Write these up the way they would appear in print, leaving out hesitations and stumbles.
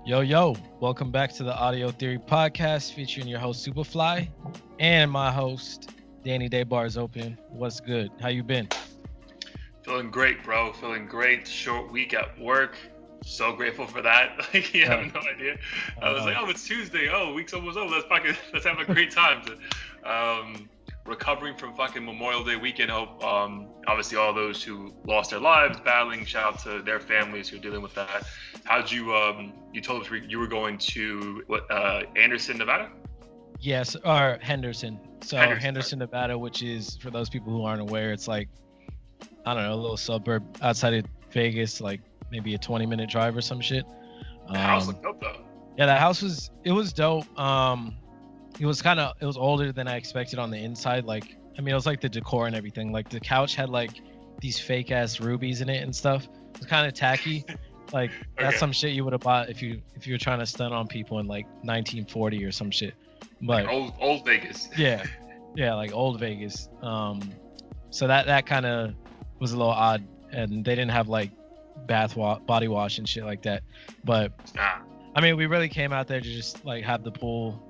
Yo, welcome back to the Audio Theory Podcast featuring your host Superfly and my host Danny Day Bars Open. What's good? How you been? Feeling great, bro. Feeling great. Short week at work. So grateful for that. Like you have no idea. I was like, oh, it's Tuesday. Oh, week's almost over. Let's have a great time. Recovering from fucking Memorial Day weekend. Hope obviously all those who lost their lives battling. Shout out to their families who are dealing with that. How'd you you told us you were going to Anderson, Nevada? Yes, or Henderson. So Henderson, Nevada, which is, for those people who aren't aware, it's like, I don't know, a little suburb outside of Vegas, like maybe a 20-minute drive or some shit. The house looked dope though. Yeah, the house was dope. It was older than I expected on the inside. Like, I mean, it was like the decor and everything. Like the couch had like these fake ass rubies in it and stuff. It was kind of tacky. Like that's some shit you would have bought if you were trying to stun on people in like 1940 or some shit. But like old Vegas. yeah, like old Vegas. So that kind of was a little odd, and they didn't have like body wash and shit like that. But I mean, we really came out there to just like have the pool,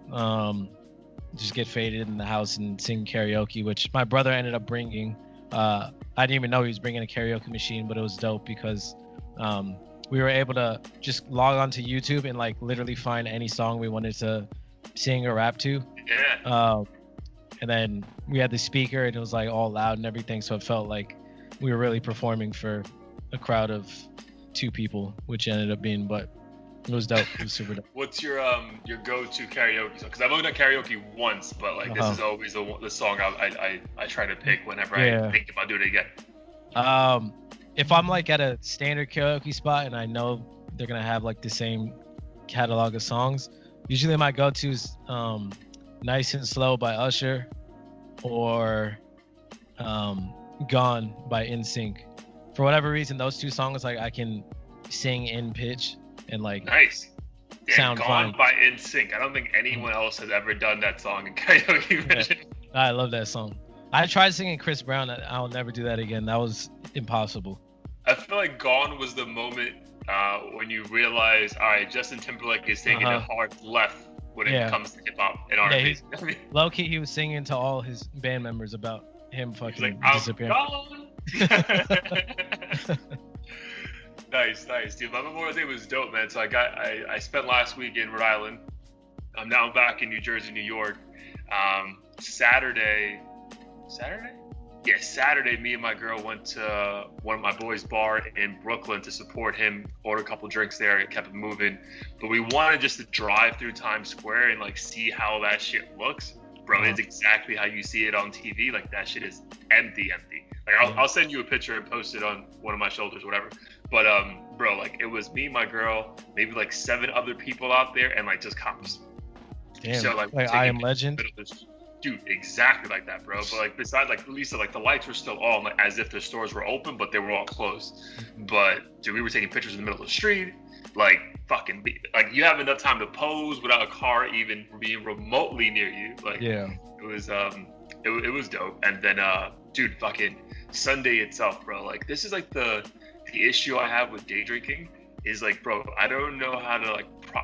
just get faded in the house and sing karaoke, which my brother ended up bringing. I didn't even know he was bringing a karaoke machine, but it was dope because we were able to just log onto YouTube and like literally find any song we wanted to sing or rap to. Yeah. And then we had the speaker and it was like all loud and everything, so it felt like we were really performing for a crowd of 2 people, which ended up being, but it was dope. It was super dope. What's your go-to karaoke song? Because I've only done karaoke once, but like this is always the song I try to pick whenever I think about doing it again. If I'm like at a standard karaoke spot and I know they're gonna have like the same catalog of songs, usually my go-to is Nice and Slow by Usher or Gone by NSYNC. For whatever reason, those 2 songs like I can sing in pitch and like nice. Yeah, sound Gone fine. by NSYNC. I don't think anyone else has ever done that song in karaoke version. I love that song. I tried singing Chris Brown. I'll never do that again. That was impossible. I feel like Gone was the moment when you realize, all right, Justin Timberlake is taking a hard left when it comes to hip hop and R&B. Yeah, low key, he was singing to all his band members about him fucking disappearing. Nice, dude. My Memorial Day was dope, man. So I spent last week in Rhode Island. Now I'm back in New Jersey, New York. Saturday, me and my girl went to one of my boys' bar in Brooklyn to support him, order a couple drinks there, and kept it moving. But we wanted just to drive through Times Square and like see how that shit looks. Bro, it's exactly how you see it on TV. Like that shit is empty. Like I'll send you a picture and post it on one of my shoulders, whatever. But bro, like it was me, my girl, maybe like 7 other people out there, and like just cops. Damn. So like I Am Legend. Dude, exactly like that, bro. But like besides, like Lisa, like the lights were still on, like as if the stores were open, but they were all closed. But dude, we were taking pictures in the middle of the street, like fucking, like you have enough time to pose without a car even being remotely near you. Like it was it was dope. And then dude, fucking Sunday itself, bro. Like this is like the issue I have with day drinking is like, bro, I don't know how to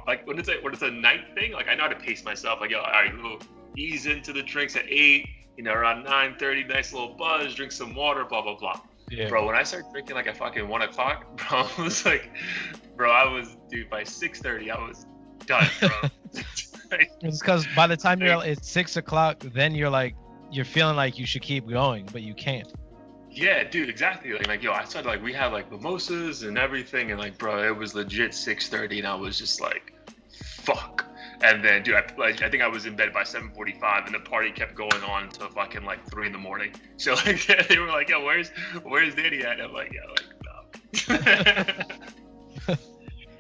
like when it's a night thing. Like I know how to pace myself. Like yo, all right, we'll ease into the drinks at 8. You know, around 9:30, nice little buzz, drink some water, blah blah blah. Yeah. Bro, when I started drinking like at fucking 1 o'clock, bro, I was like, dude, by 6:30, I was done, bro. It's because by the time it's 6 o'clock, then you're feeling like you should keep going, but you can't. Yeah, dude, exactly. Like yo, I started like we had like mimosas and everything, and like, bro, it was legit 6:30, and I was just like, fuck. And then, dude, I think I was in bed by 7:45, and the party kept going on until fucking like 3 in the morning. So like they were like, yo, where's Danny at? And I'm like, yeah, like, no.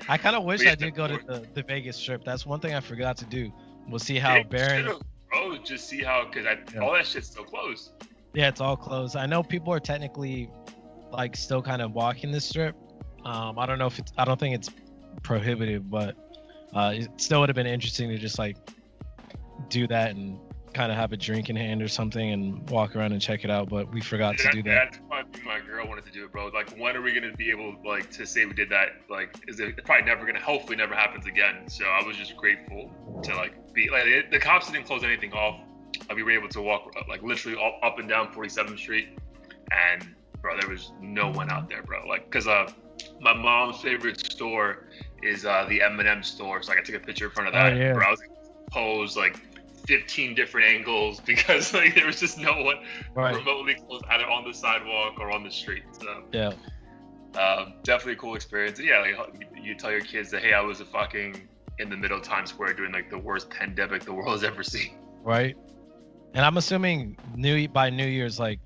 I kind of wish I did go to the Vegas Strip. That's one thing I forgot to do. We'll see how barren. Bro, just see how, because all that shit's still closed. Yeah, it's all closed. I know people are technically like still kind of walking the strip. I don't know if I don't think it's prohibitive, but it still would have been interesting to just like do that and kind of have a drink in hand or something and walk around and check it out. But we forgot to do that. That's why my girl girl wanted to do it, bro. Like, when are we gonna be able, like, to say we did that? Like, is it probably never gonna, hopefully never happens again. So I was just grateful to, like, be, like, the cops didn't close anything off. We were able to walk, like, literally up and down 47th Street. And, bro, there was no one out there, bro. Like, because my mom's favorite store is the M&M store. So I took a picture in front of that. Oh, yeah. Bro, I was like, posed, like, 15 different angles because like there was just no one remotely close either on the sidewalk or on the street. So yeah, definitely a cool experience. And yeah, like you tell your kids that, hey, I was in the middle of Times Square doing like the worst pandemic the world has ever seen. Right. And I'm assuming by New Year's, like,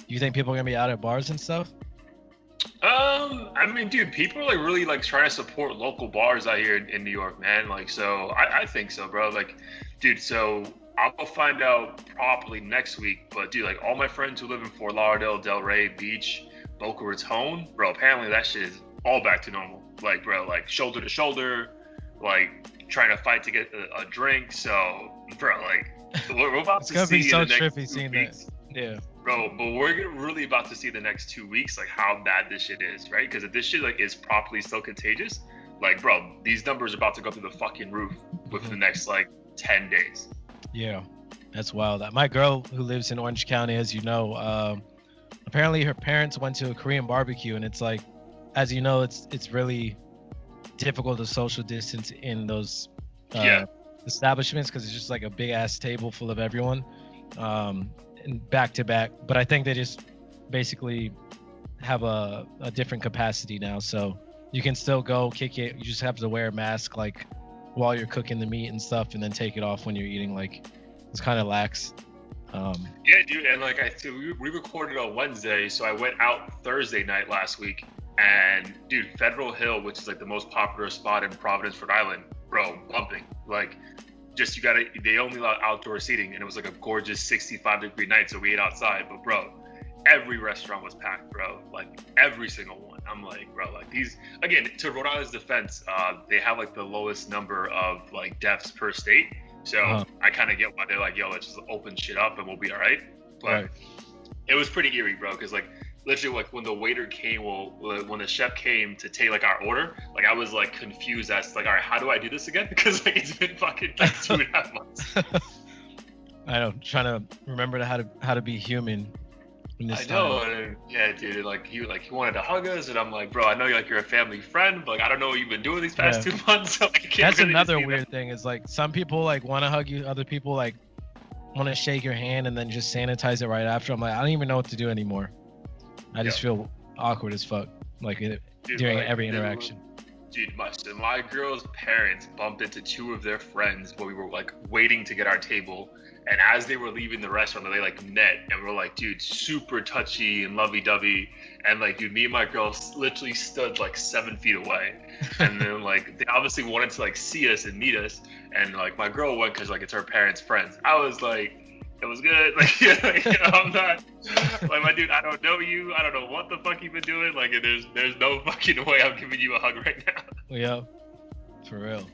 you think people are gonna be out at bars and stuff? I mean, dude, people are like really like trying to support local bars out here in New York, man. Like, so I think so, bro. Like, dude, so I'll find out properly next week. But dude, like all my friends who live in Fort Lauderdale, Delray Beach, Boca Raton, bro, apparently that shit is all back to normal. Like, bro, like shoulder to shoulder, like trying to fight to get a drink. So, bro, like we're about it's to gonna see be so in the next trippy seeing that. Yeah. Bro, but we're really about to see the next 2 weeks, like how bad this shit is, right? Because if this shit like is properly still contagious, like, bro, these numbers are about to go through the fucking roof within the next like 10 days. Yeah, that's wild. My girl who lives in Orange County, as you know, apparently her parents went to a Korean barbecue, and it's like, as you know, it's really difficult to social distance in those establishments because it's just like a big ass table full of everyone. And back to back, but I think they just basically have a different capacity now, so you can still go kick it. You just have to wear a mask like while you're cooking the meat and stuff, and then take it off when you're eating. Like, it's kind of lax. Yeah, dude, and like we recorded on Wednesday, so I went out Thursday night last week, and dude, Federal Hill, which is like the most popular spot in Providence, Rhode Island, bro, bumping. Like, just they only allowed outdoor seating, and it was like a gorgeous 65-degree night, so we ate outside. But bro, every restaurant was packed, bro. Like every single one. I'm like, bro, like these, again, to Rhode Island's defense, they have like the lowest number of like deaths per state. So I kind of get why they're like, yo, let's just open shit up and we'll be all right. But it was pretty eerie, bro, because like literally like when the waiter came, when the chef came to take like our order, like I was like confused as to like, all right, how do I do this again? Because like it's been fucking like 2.5 months. I know, trying to remember how to be human in this time. I know, and yeah, dude, like he wanted to hug us, and I'm like, bro, I know you're a family friend, but like I don't know what you've been doing these past 2 months. So, like, that's really another weird thing is like some people like want to hug you, other people like want to shake your hand and then just sanitize it right after. I'm like, I don't even know what to do anymore. I just feel awkward as fuck, like during every interaction. Dude, my girl's parents bumped into 2 of their friends while we were like waiting to get our table, and as they were leaving the restaurant, they like met, and we were like, dude, super touchy and lovey-dovey, and like, dude, me and my girl literally stood like 7 feet away, and then like they obviously wanted to like see us and meet us, and like my girl went because like it's her parents' friends. I was like, it was good. Like, like, you know, I'm not like, my dude, I don't know you. I don't know what the fuck you've been doing. Like, there's no fucking way I'm giving you a hug right now. Yeah, for real.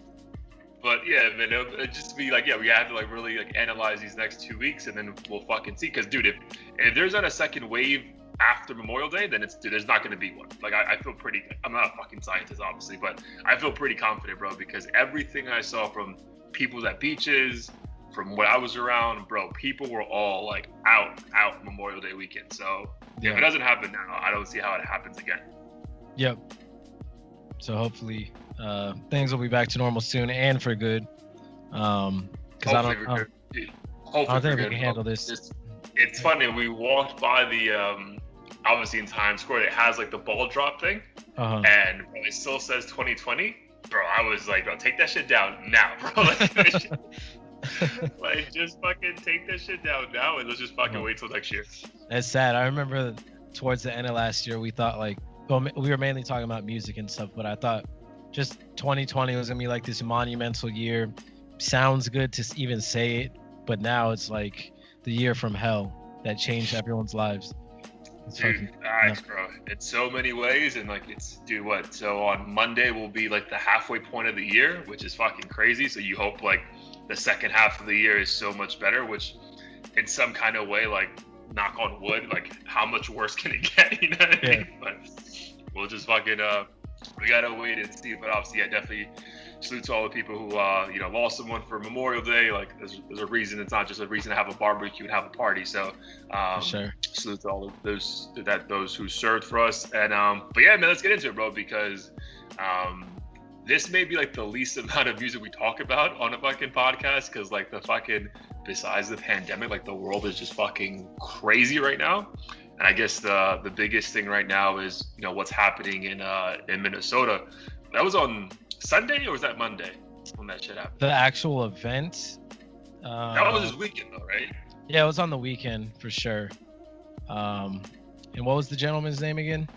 But yeah, man, it'll just be like, yeah, we have to like really like analyze these next 2 weeks, and then we'll fucking see. Because dude, if there's not a second wave after Memorial Day, then there's not going to be one. Like, I feel pretty. I'm not a fucking scientist, obviously, but I feel pretty confident, bro, because everything I saw from people at beaches, from what I was around, bro, people were all like out Memorial Day weekend. So if it doesn't happen now, I don't see how it happens again. Yep. So hopefully things will be back to normal soon and for good. Because I don't think we can handle this. It's funny. We walked by the obviously in Times Square. It has like the ball drop thing, and it still says 2020. Bro, I was like, bro, take that shit down now, bro. Like, just fucking take that shit down now, and let's just fucking wait till next year. That's sad. I remember towards the end of last year, we thought like, well, we were mainly talking about music and stuff, but I thought just 2020 was gonna be like this monumental year. Sounds good to even say it, but now it's like the year from hell that changed everyone's lives. Dude, thanks, bro. In so many ways, and like so on Monday will be like the halfway point of the year, which is fucking crazy. So you hope like the second half of the year is so much better, which in some kind of way, like knock on wood, like how much worse can it get? You know what I mean? But we'll just fucking we gotta wait and see. But obviously, definitely salute to all the people who lost someone for Memorial Day. Like there's a reason. It's not just a reason to have a barbecue and have a party. So sure. Salute to all of those who served for us. And but yeah, man, let's get into it, bro, because this may be like the least amount of music we talk about on a fucking podcast, because like the fucking, besides the pandemic, like the world is just fucking crazy right now. And I guess the biggest thing right now is what's happening in Minnesota. That was on Sunday, or was that Monday when that shit happened? The actual event. That was this weekend though, right? Yeah, it was on the weekend for sure. And what was the gentleman's name again?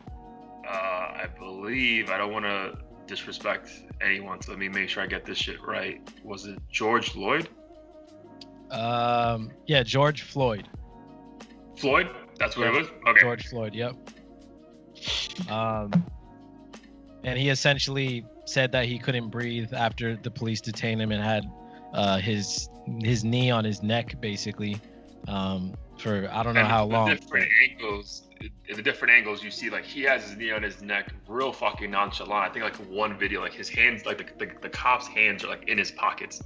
I believe, I don't want to disrespect anyone, so let me make sure I get this shit right. Was it George Floyd? Yeah, George Floyd. Floyd? That's what it was? Okay. George Floyd, yep. And he essentially said that he couldn't breathe after the police detained him and had his knee on his neck, basically, for I don't know how long. In the different angles, you see like he has his knee on his neck, real fucking nonchalant. I think like one video, like his hands, like the cop's hands are like in his pockets,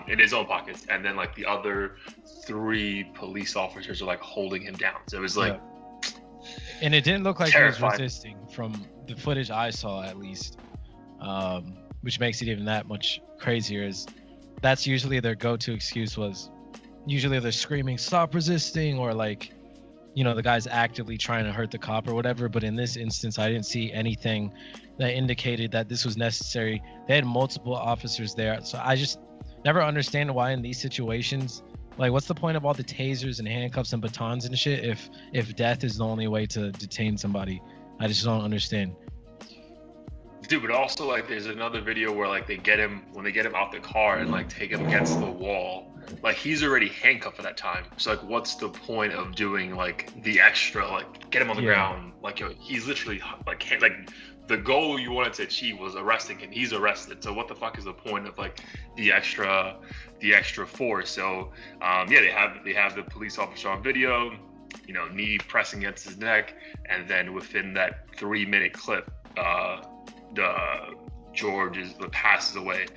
in his own pockets, and then like the other 3 police officers are like holding him down. So it was like, and it didn't look like terrifying. He was resisting from the footage I saw, at least, which makes it even that much crazier. Is that's usually their go-to excuse was usually they're screaming "stop resisting" or like, the guy's actively trying to hurt the cop or whatever. But in this instance, I didn't see anything that indicated that this was necessary. They had multiple officers there. So I just never understand why in these situations, like, what's the point of all the tasers and handcuffs and batons and shit if death is the only way to detain somebody? I just don't understand. Dude, but also like there's another video where like they get him out the car and like take him against the wall. Like he's already handcuffed at that time. So like what's the point of doing like the extra, like get him on the ground? Like he's literally like the goal you wanted to achieve was arresting him. He's arrested. So what the fuck is the point of like the extra force? So they have the police officer on video, knee pressing against his neck, and then within that 3-minute clip, George passes away,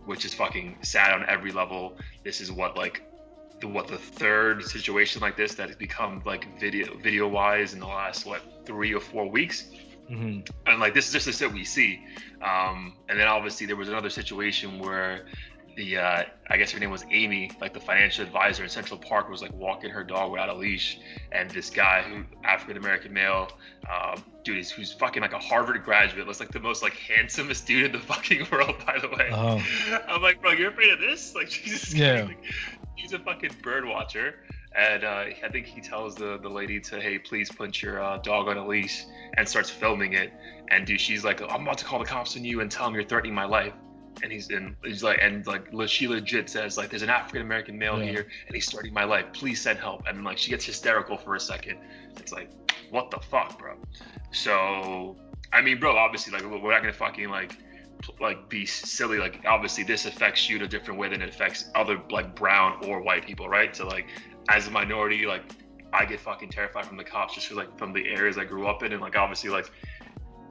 which is fucking sad on every level. This is what the third situation like this that has become like video wise in the last 3 or 4 weeks. And like this is just the shit we see. And then obviously there was another situation where I guess her name was Amy, like the financial advisor in Central Park, was like walking her dog without a leash, and this guy, African-American male, dude, who's fucking like a Harvard graduate, looks like the most like handsomest dude in the fucking world, by the way. I'm like, bro, you're afraid of this? Like, Jesus Christ, like, he's a fucking bird watcher. And I think he tells the lady to, hey, please put your dog on a leash, and starts filming it. And dude, she's like, I'm about to call the cops on you and tell them you're threatening my life. And she legit says like, there's an African American male here, and he's threatening my life. Please send help. And like she gets hysterical for a second. It's like, what the fuck, bro? So I mean, bro, obviously like we're not gonna fucking like be silly. Like obviously this affects you in a different way than it affects other like brown or white people, right? So like as a minority, like I get fucking terrified from the cops just because like from the areas I grew up in, and like obviously like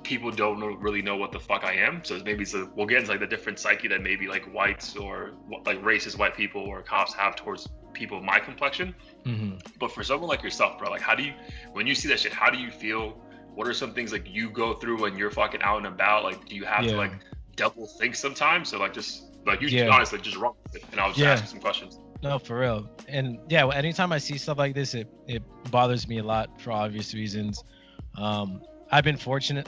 people don't really know what the fuck I am. So maybe we'll get into like the different psyche that maybe like whites or like racist white people or cops have towards people of my complexion. But for someone like yourself, bro, like when you see that shit, how do you feel? What are some things like you go through when you're fucking out and about? Like, do you have to like double think sometimes? So like just like you honestly just run with it, and I'll just ask you some questions. No, for real. And anytime I see stuff like this, it bothers me a lot for obvious reasons. I've been fortunate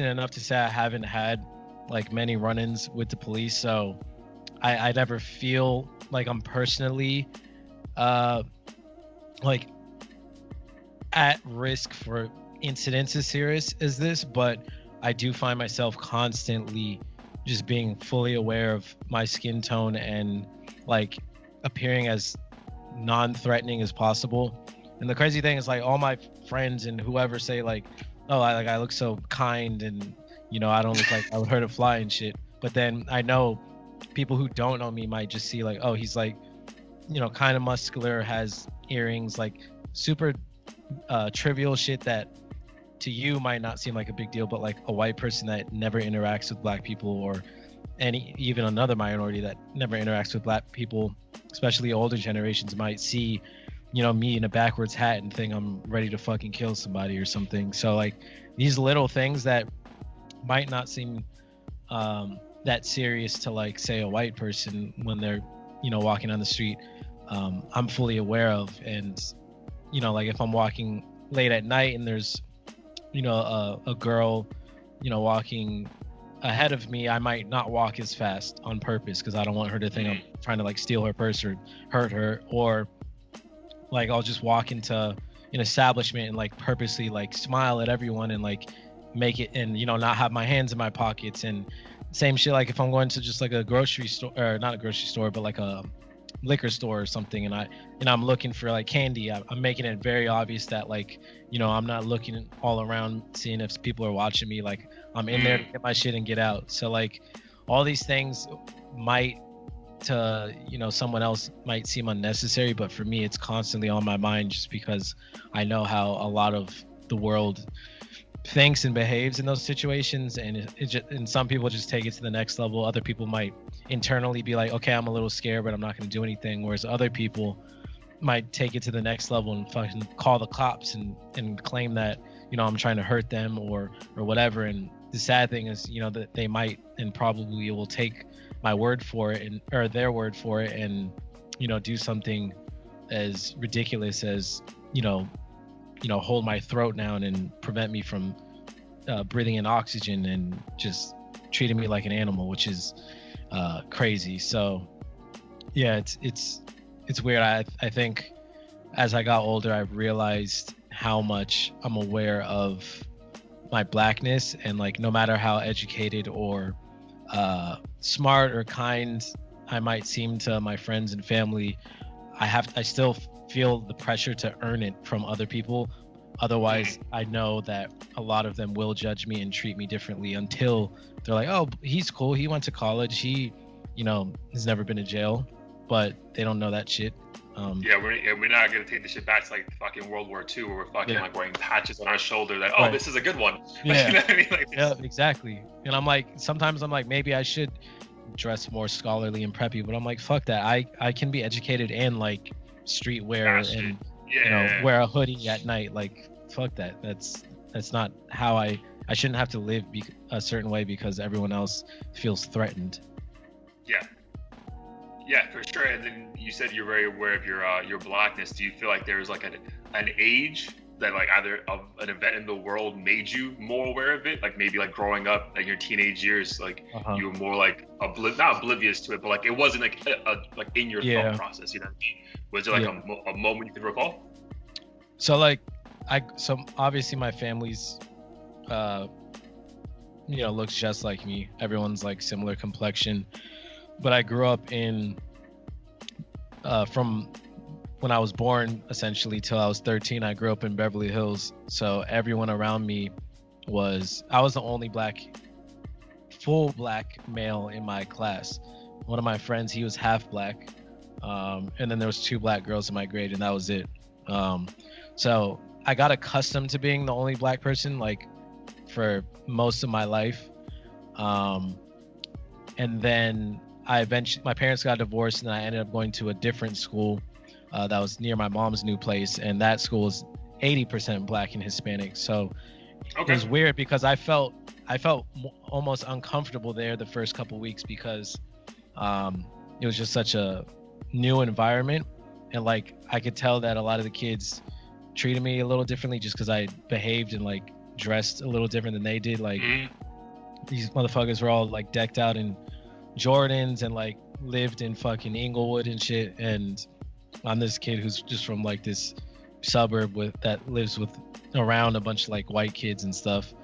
enough to say I haven't had like many run-ins with the police, so I never feel like I'm personally like at risk for incidents as serious as this, but I do find myself constantly just being fully aware of my skin tone and like appearing as non-threatening as possible. And the crazy thing is like all my friends and whoever say like, oh, I look so kind and I don't look like I would hurt a fly and shit. But then I know people who don't know me might just see like, oh, he's like kind of muscular, has earrings, like super trivial shit that to you might not seem like a big deal, but like a white person that never interacts with black people, or even another minority that never interacts with black people, especially older generations, might see me in a backwards hat and think I'm ready to fucking kill somebody or something. So like these little things that might not seem that serious to like say a white person when they're walking on the street, I'm fully aware of. And like if I'm walking late at night and there's a girl walking ahead of me, I might not walk as fast on purpose because I don't want her to think I'm trying to like steal her purse or hurt her. Or like I'll just walk into an establishment and like purposely like smile at everyone and like make it, and not have my hands in my pockets. And same shit like if I'm going to just like a grocery store, or not a grocery store, but like a liquor store or something, and I'm looking for like candy, I'm making it very obvious that like I'm not looking all around seeing if people are watching me. Like I'm in there to get my shit and get out. So like all these things might to someone else might seem unnecessary, but for me it's constantly on my mind just because I know how a lot of the world thinks and behaves in those situations. And and some people just take it to the next level. Other people might internally be like, okay, I'm a little scared, but I'm not going to do anything. Whereas other people might take it to the next level and fucking call the cops and claim that I'm trying to hurt them or whatever. And the sad thing is that they might and probably will take my word for it, or their word for it, and do something as ridiculous as hold my throat down and prevent me from breathing in oxygen, and just treating me like an animal, which is crazy. So yeah, it's weird. I think as I got older, I realized how much I'm aware of my blackness, and like no matter how educated or smart or kind I might seem to my friends and family, I still feel the pressure to earn it from other people. Otherwise, I know that a lot of them will judge me and treat me differently until they're like, oh, he's cool, he went to college, he has never been to jail. But they don't know that shit. We're not gonna take this shit back to like fucking World War II, where we're fucking like wearing patches on our shoulder that Right. This is a good one. Yeah. You know what I mean? Like, Yeah, exactly. And I'm like, sometimes I'm like, maybe I should dress more scholarly and preppy, but I'm like, fuck that. I can be educated and like streetwear and wear a hoodie at night. Like fuck that. That's not how I shouldn't have to live a certain way because everyone else feels threatened. Yeah, for sure. And then you said you're very aware of your blackness. Do you feel like there's like an age that like either of an event in the world made you more aware of it? Like maybe like growing up in your teenage years, like you were more like not oblivious to it, but like it wasn't like like in your thought process. You know what I mean? Was there like a moment you could recall? So like so obviously my family's looks just like me. Everyone's like similar complexion. But I grew up in from when I was born essentially till I was 13, I grew up in Beverly Hills. So everyone around me I was the only full black male in my class. One of my friends, he was half black. And then there was 2 black girls in my grade, and that was it. So I got accustomed to being the only black person like for most of my life. And then my parents got divorced, and I ended up going to a different school that was near my mom's new place, and that school is 80% black and Hispanic. So it was weird because I felt almost uncomfortable there the first couple weeks because it was just such a new environment, and like I could tell that a lot of the kids treated me a little differently just because I behaved and like dressed a little different than they did. Like these motherfuckers were all like decked out in Jordans and like lived in fucking Inglewood and shit, and I'm this kid who's just from like this suburb that lives around a bunch of like white kids and stuff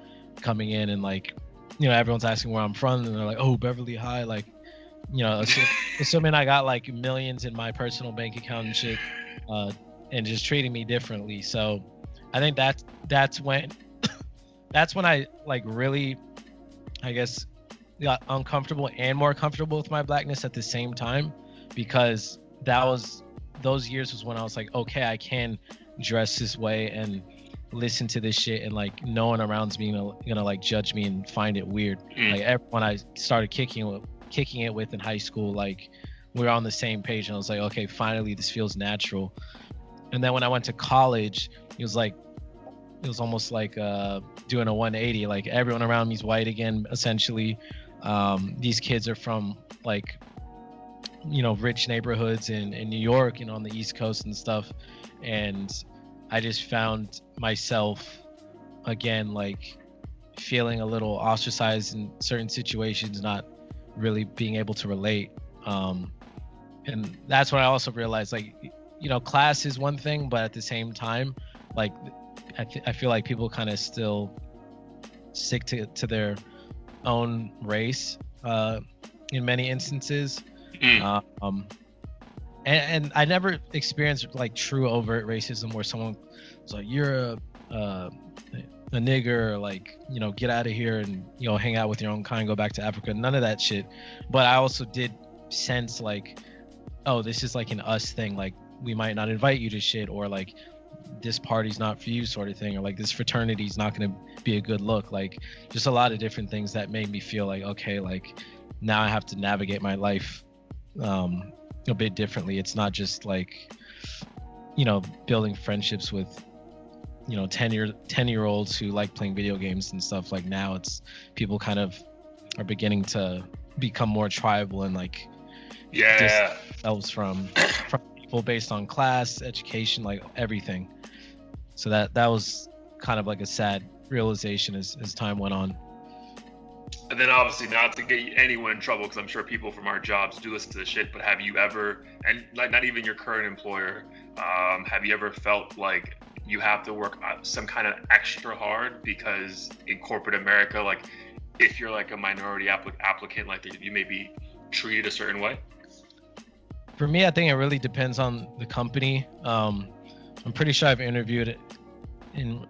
coming in, and like everyone's asking where I'm from, and they're like, oh, Beverly High, like assuming I got like millions in my personal bank account and shit, and just treating me differently. So I think that's when I like really, I guess, got uncomfortable and more comfortable with my blackness at the same time, because that was those years was when I was like, okay, I can dress this way and listen to this shit, and like no one around me gonna like judge me and find it weird. Like everyone I started kicking it with in high school, like we were on the same page, and I was like, okay, finally this feels natural. And then when I went to college, it was almost like doing a 180. Like everyone around me is white again, essentially. These kids are from like, you know, rich neighborhoods in New York and on the East Coast and stuff. And I just found myself again, like feeling a little ostracized in certain situations, not really being able to relate. And that's when I also realized, like, you know, class is one thing, but at the same time, like, I feel like people kind of still stick to their own race in many instances. And I never experienced like true overt racism where someone was like, you're a nigger, or like, you know, get out of here and, you know, hang out with your own kind, go back to Africa. None of that shit. But I also did sense like, oh, this is like an us thing. Like, we might not invite you to shit, or like this party's not for you sort of thing, or like this fraternity's not going to be a good look. Like just a lot of different things that made me feel like, okay, like now I have to navigate my life a bit differently. It's not just like, you know, building friendships with, you know, 10-year-olds who like playing video games and stuff. Like now it's people kind of are beginning to become more tribal and like themselves from people based on class, education, like everything. So that was kind of like a sad realization as time went on. And then obviously, not to get anyone in trouble, because I'm sure people from our jobs do listen to this shit, but have you ever, and like not even your current employer, have you ever felt like you have to work some kind of extra hard because in corporate America, like if you're like a minority applicant, like you may be treated a certain way? For me, I think it really depends on the company. I'm pretty sure I've interviewed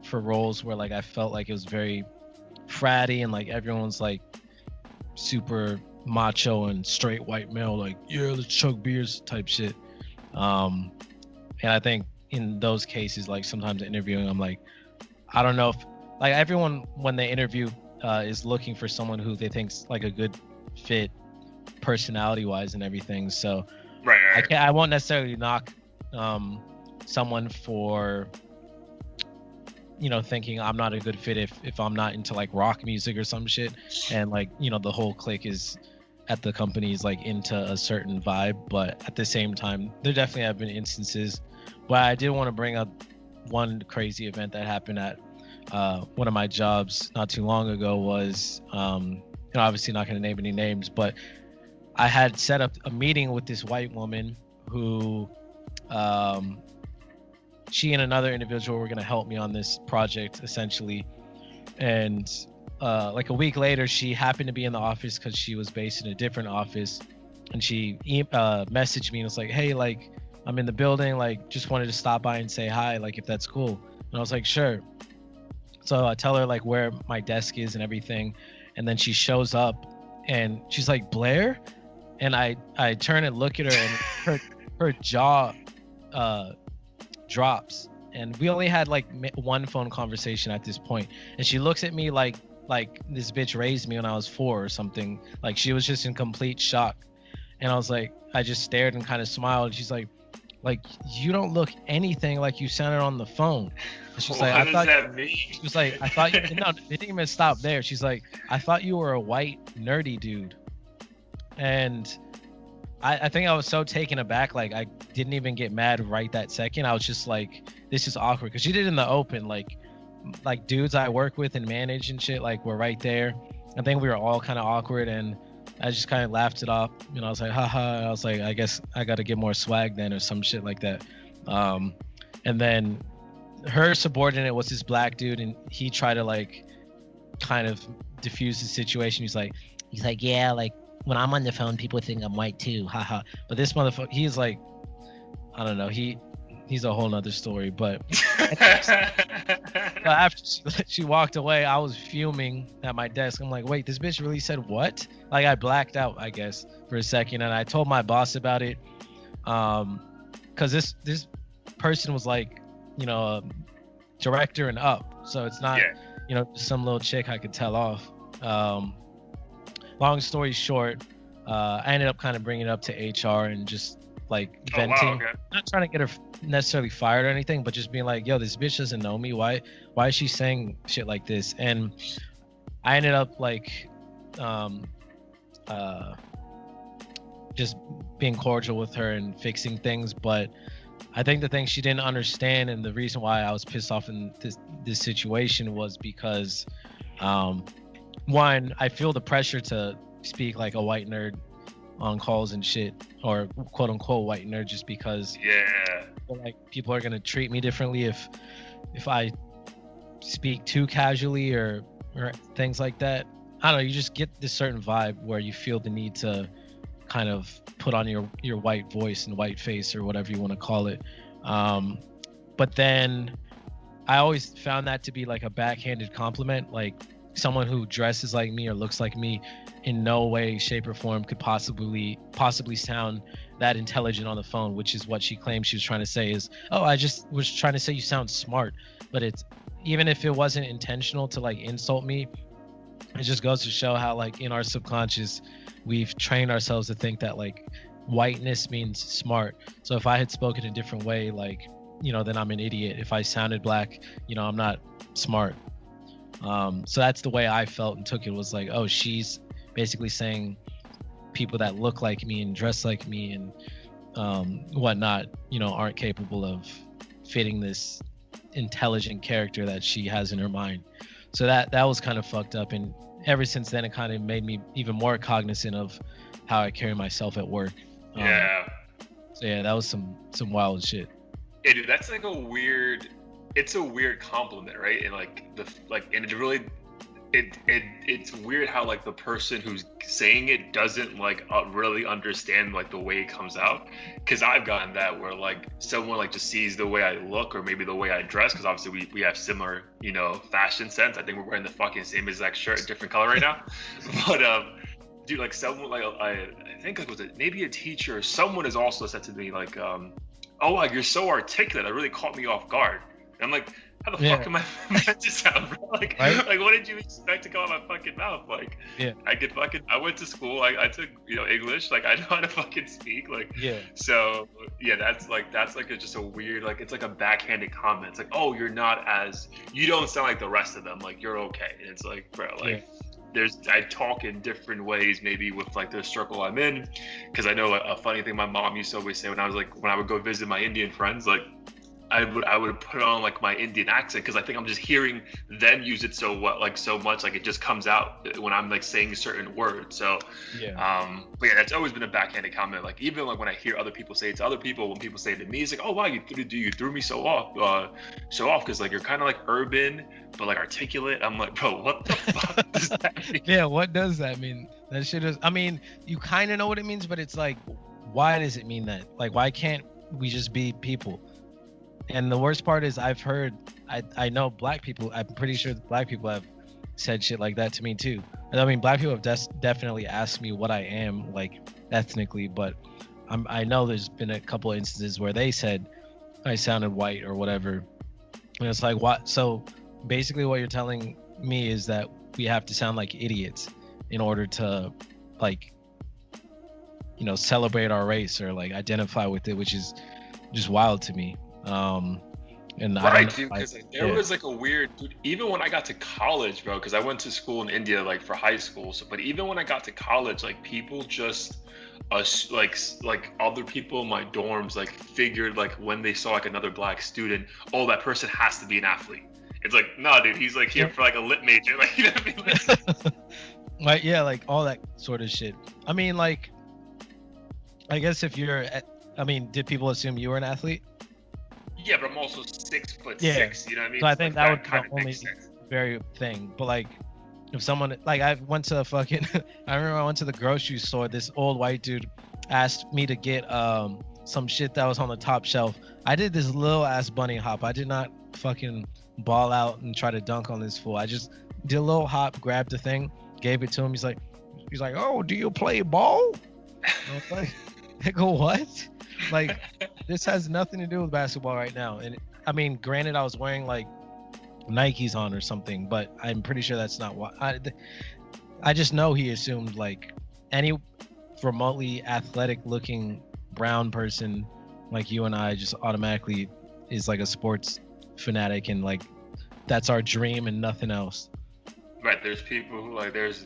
for roles where like I felt like it was very fratty and like everyone's like super macho and straight white male, like, yeah, let's chug beers type shit. And I think in those cases, like sometimes interviewing, I'm like, I don't know if like everyone when they interview is looking for someone who they think's like a good fit personality wise and everything. So right. I won't necessarily knock someone for, you know, thinking I'm not a good fit if I'm not into like rock music or some shit, and like, you know, the whole clique is at the company is like into a certain vibe. But at the same time, there definitely have been instances. But I did want to bring up one crazy event that happened at one of my jobs not too long ago. Was you know, obviously not going to name any names, but I had set up a meeting with this white woman who she and another individual were going to help me on this project essentially. And like a week later, she happened to be in the office because she was based in a different office, and she messaged me and was like, hey, like I'm in the building, like just wanted to stop by and say hi, like if that's cool. And I was like, sure. So I tell her like where my desk is and everything, and then she shows up and she's like, Blair? And I turn and look at her, and her jaw drops. And we only had like one phone conversation at this point, and she looks at me like this bitch raised me when I was 4 or something. Like she was just in complete shock. And I was like, I just stared and kind of smiled. And she's like you don't look anything like you sounded on the phone. And she's like, what does that mean? She was like, I thought you no, it didn't even stop there. She's like, I thought you were a white nerdy dude. And I think I was so taken aback, like I didn't even get mad right that second. I was just like, this is awkward, because she did it in the open, like dudes I work with and manage and shit like were right there. I think we were all kind of awkward, and I just kind of laughed it off. You know, I was like, haha. I was like, I guess I got to get more swag then, or some shit like that. And then her subordinate was this black dude, and he tried to like kind of diffuse the situation. He's like, yeah, like when I'm on the phone, people think I'm white too, haha. But this motherfucker, he's like, I don't know, he's a whole nother story. But after she walked away, I was fuming at my desk. I'm like, wait, this bitch really said what? Like I blacked out, I guess, for a second, and I told my boss about it. because this person was like, you know, a director and up, so it's not, you know, some little chick I could tell off. Long story short, I ended up kind of bringing it up to HR and just like venting, not trying to get her necessarily fired or anything, but just being like, yo, this bitch doesn't know me. Why is she saying shit like this? And I ended up like just being cordial with her and fixing things. But I think the thing she didn't understand, and the reason why I was pissed off in this situation, was because one, I feel the pressure to speak like a white nerd on calls and shit, or quote unquote white nerd, just because like people are gonna treat me differently if I speak too casually or things like that. I don't know, you just get this certain vibe where you feel the need to kind of put on your white voice and white face or whatever you want to call it. But then I always found that to be like a backhanded compliment. Like, someone who dresses like me or looks like me in no way, shape, or form could possibly sound that intelligent on the phone, which is what she claimed she was trying to say is, oh, I just was trying to say you sound smart. But it's, even if it wasn't intentional to like insult me, it just goes to show how like in our subconscious we've trained ourselves to think that like whiteness means smart. So if I had spoken a different way, like, you know, then I'm an idiot. If I sounded black, you know, I'm not smart. So that's the way I felt and took it, was like, oh, she's basically saying people that look like me and dress like me and whatnot, you know, aren't capable of fitting this intelligent character that she has in her mind. So that was kind of fucked up. And ever since then, it kind of made me even more cognizant of how I carry myself at work. So yeah, that was some wild shit. Yeah, dude, that's like it's a weird compliment, right? And and it really, it's weird how like the person who's saying it doesn't like really understand like the way it comes out. Because I've gotten that where like someone like just sees the way I look or maybe the way I dress, because obviously we have similar, you know, fashion sense. I think we're wearing the fucking same exact shirt, different color right now. But dude, like someone like I think it was maybe a teacher or someone has also said to me like, oh, like you're so articulate, that really caught me off guard. And I'm like, how the fuck am I meant to sound, bro? Like, like, what did you expect to come out of my fucking mouth? Like, I went to school, I took, you know, English, like, I know how to fucking speak, like, so, yeah, that's just a weird, like, it's like a backhanded comment. It's like, oh, you don't sound like the rest of them, like, you're okay. And it's like, bro, like, I talk in different ways, maybe with like the circle I'm in, because I know a funny thing my mom used to always say when I would go visit my Indian friends, like, I would put on like my Indian accent, because I think I'm just hearing them use it so much, like it just comes out when I'm like saying certain words. So but yeah, that's always been a backhanded comment. Like even like when I hear other people say it to other people, when people say it to me, it's like, oh wow, you threw me so off, because like you're kind of like urban but like articulate. I'm like, bro, what the fuck does that mean? Yeah, what does that mean? That shit is, I mean, you kind of know what it means, but it's like, why does it mean that? Like, why can't we just be people? And the worst part is I've heard, I know black people, I'm pretty sure black people have said shit like that to me too. I mean, black people have definitely asked me what I am, like, ethnically, but I know there's been a couple of instances where they said I sounded white or whatever. And it's like, what? So basically what you're telling me is that we have to sound like idiots in order to, like, you know, celebrate our race or like identify with it, which is just wild to me. And right, dude, because there was like a weird, dude, even when I got to college, bro, because I went to school in India like for high school, so but even when I got to college, like people just like other people in my dorms like figured like when they saw like another black student, oh, that person has to be an athlete. It's like, nah, dude, he's like here for like a lit major, like, you know what I mean? Like, like, yeah, like all that sort of shit. I mean, like, I guess if you're did people assume you were an athlete? Yeah, but I'm also 6'6", you know what I mean? So I think like, that would be the only very thing. But like, if someone, like, I went to I remember I went to the grocery store. This old white dude asked me to get some shit that was on the top shelf. I did this little ass bunny hop. I did not fucking ball out and try to dunk on this fool. I just did a little hop, grabbed the thing, gave it to him. He's like, oh, do you play ball? I was like, I go, what? Like, this has nothing to do with basketball right now. And I mean, granted, I was wearing like Nikes on or something, but I'm pretty sure that's not why. I just know he assumed like any remotely athletic looking brown person like you and I just automatically is like a sports fanatic, and like that's our dream and nothing else. Right, there's people who like there's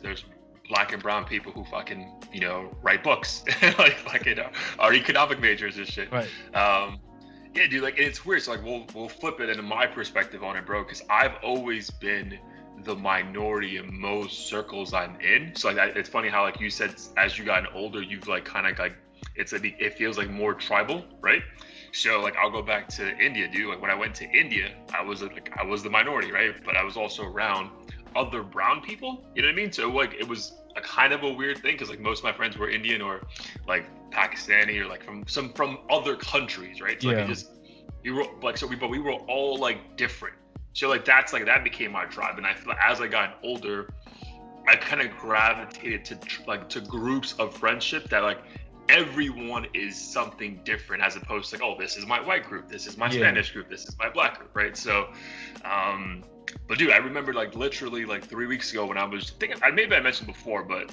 black and brown people who fucking, you know, write books like fucking are economic majors and shit. Right. Yeah, dude, like, and it's weird. So like we'll flip it into my perspective on it, bro, because I've always been the minority in most circles I'm in. So like it's funny how like you said as you gotten older, you've like kind of like it feels like more tribal, right? So like I'll go back to India, dude. Like when I went to India, I was the minority, right? But I was also around other brown people, you know what I mean? So like it was a kind of a weird thing because like most of my friends were Indian or like Pakistani or like from other countries, right? So like we were all like different. So like that became my tribe, and I feel like as I got older, I kind of gravitated to groups of friendship that like everyone is something different, as opposed to like, oh, this is my white group, this is my Spanish group, this is my black group, right? So but dude, I remember like literally like 3 weeks ago when I was thinking, maybe I mentioned before, but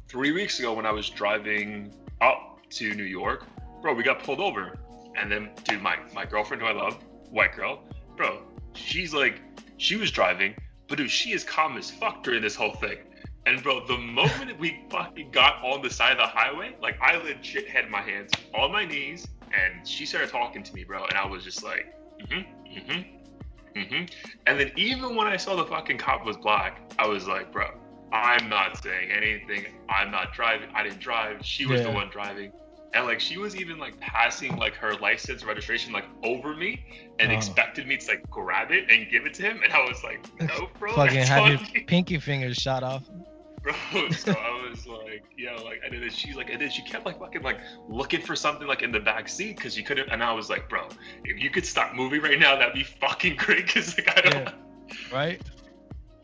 3 weeks ago when I was driving up to New York, bro, we got pulled over. And then, dude, my girlfriend who I love, white girl, bro, she was driving, but dude, she is calm as fuck during this whole thing. And bro, the moment we fucking got on the side of the highway, like I legit had my hands on my knees, and she started talking to me, bro, and I was just like, And then even when I saw the fucking cop was black, I was like, bro, I'm not saying anything. I'm not driving. I didn't drive. She was the one driving. And like she was even like passing like her license registration like over me and expected me to like grab it and give it to him, and I was like, no, bro. Fucking had your pinky fingers shot off. Bro, so I was like, like, and then she's like, and then she kept like fucking like looking for something like in the back seat because she couldn't, and I was like, bro, if you could stop moving right now, that'd be fucking great, because like I don't. Right.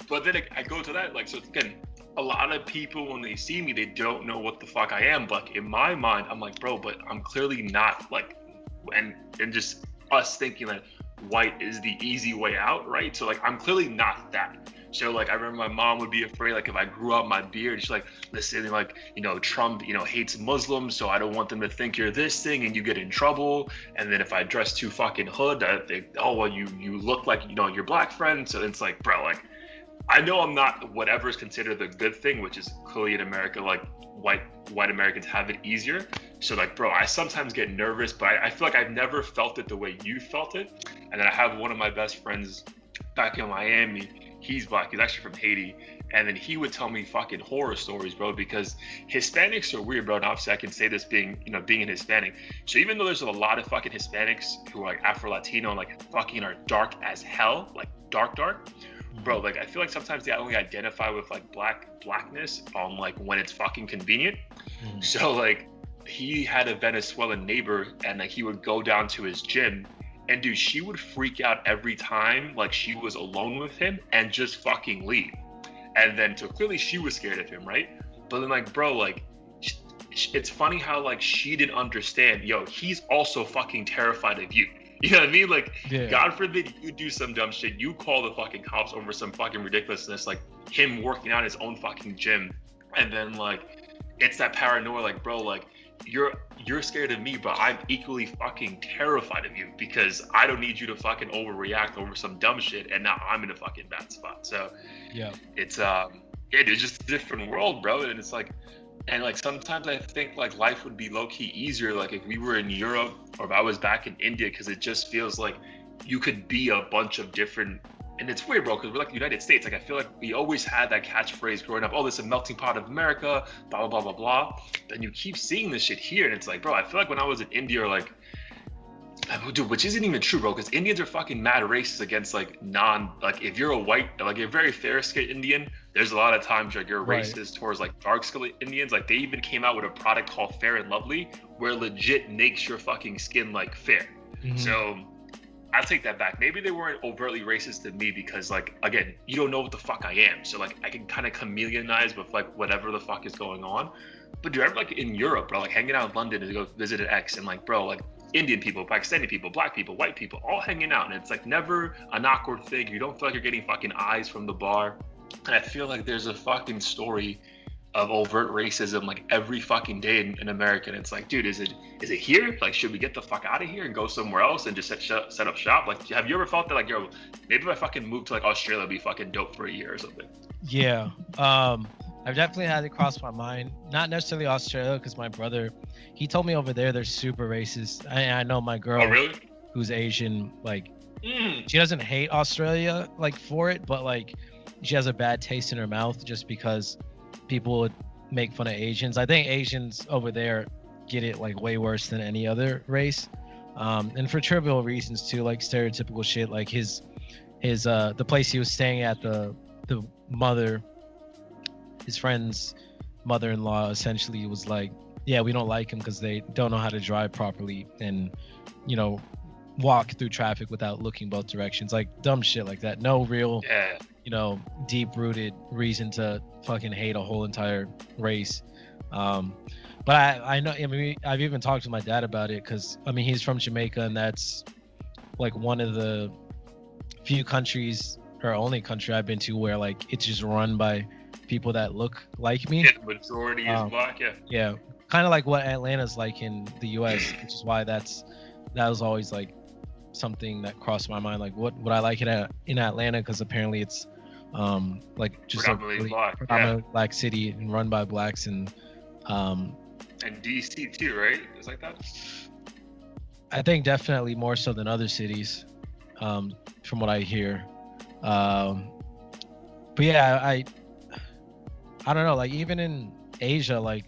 But then I go to that, like, so again, a lot of people when they see me, they don't know what the fuck I am. But in my mind, I'm like, bro, but I'm clearly not like, and just us thinking that white is the easy way out, right? So like, I'm clearly not that. So like, I remember my mom would be afraid, like if I grew out my beard, she's like, listen, like, you know, Trump, you know, hates Muslims, so I don't want them to think you're this thing and you get in trouble. And then if I dress too fucking hood, they, oh, well, you look like, you know, your black friend. So it's like, bro, like, I know I'm not whatever is considered the good thing, which is clearly in America, like white Americans have it easier. So like, bro, I sometimes get nervous, but I feel like I've never felt it the way you felt it. And then I have one of my best friends back in Miami. He's black. He's actually from Haiti. And then he would tell me fucking horror stories, bro, because Hispanics are weird, bro. And obviously I can say this being an Hispanic. So even though there's a lot of fucking Hispanics who are like Afro-Latino, like fucking are dark as hell, like dark, bro, like I feel like sometimes they only identify with like blackness on like when it's fucking convenient. So like he had a Venezuelan neighbor, and like he would go down to his gym, and dude, she would freak out every time like she was alone with him and just fucking leave. And then so clearly she was scared of him, right? But then like, bro, like it's funny how like she didn't understand, yo, he's also fucking terrified of you. You know what I mean? Like, God forbid you do some dumb shit. You call the fucking cops over some fucking ridiculousness, like him working out his own fucking gym. And then like, it's that paranoia, like, bro, like you're scared of me, but I'm equally fucking terrified of you, because I don't need you to fucking overreact over some dumb shit. And now I'm in a fucking bad spot. So it's, it's just a different world, bro. And it's like, and like sometimes I think like life would be low-key easier like if we were in Europe or if I was back in India, because it just feels like you could be a bunch of different. And it's weird, bro, because we're like the United States. Like I feel like we always had that catchphrase growing up, oh, this is a melting pot of America, blah blah blah blah blah. Then you keep seeing this shit here, and it's like, bro, I feel like when I was in India, or like, dude, which isn't even true, bro, because Indians are fucking mad racist against like like if you're a white, like a very fair-skinned Indian, there's a lot of times like you're racist towards like dark-skinned Indians. Like they even came out with a product called Fair and Lovely, where legit makes your fucking skin like fair. So I'll take that back. Maybe they weren't overtly racist to me because like, again, you don't know what the fuck I am. So like I can kind of chameleonize with like whatever the fuck is going on. But dude, I like in Europe, bro, like hanging out in London to go visit an ex, and like, bro, like Indian people, Pakistani people, black people, white people, all hanging out, and it's like never an awkward thing. You don't feel like you're getting fucking eyes from the bar. And I feel like there's a fucking story of overt racism like every fucking day in America. And it's like, dude, is it here? Like, should we get the fuck out of here and go somewhere else and just set up shop? Like, have you ever felt that like, yo, maybe if I fucking move to like Australia, it'd be fucking dope for a year or something? Yeah. I've definitely had it cross my mind. Not necessarily Australia, because my brother, he told me over there they're super racist. I know my girl, oh, really? Who's Asian, like, she doesn't hate Australia like for it, but like she has a bad taste in her mouth just because people would make fun of Asians. I think Asians over there get it like way worse than any other race, and for trivial reasons too, like stereotypical shit. Like his the place he was staying at, the mother, his friend's mother-in-law essentially was like, yeah, we don't like him because they don't know how to drive properly and, you know, walk through traffic without looking both directions. Like dumb shit like that. No real, you know, deep-rooted reason to fucking hate a whole entire race. But I know, I mean, I've even talked to my dad about it because, I mean, he's from Jamaica, and that's like one of the few countries or only country I've been to where like it's just run by people that look like me. Yeah, the majority is black. Yeah, kind of like what Atlanta's like in the US, which is why that was always like something that crossed my mind, like what would I like it in Atlanta, because apparently it's like just predominantly predominantly black city and run by blacks, and DC too, right? It's like that. I think definitely more so than other cities, from what I hear. But yeah, I don't know, like even in Asia, like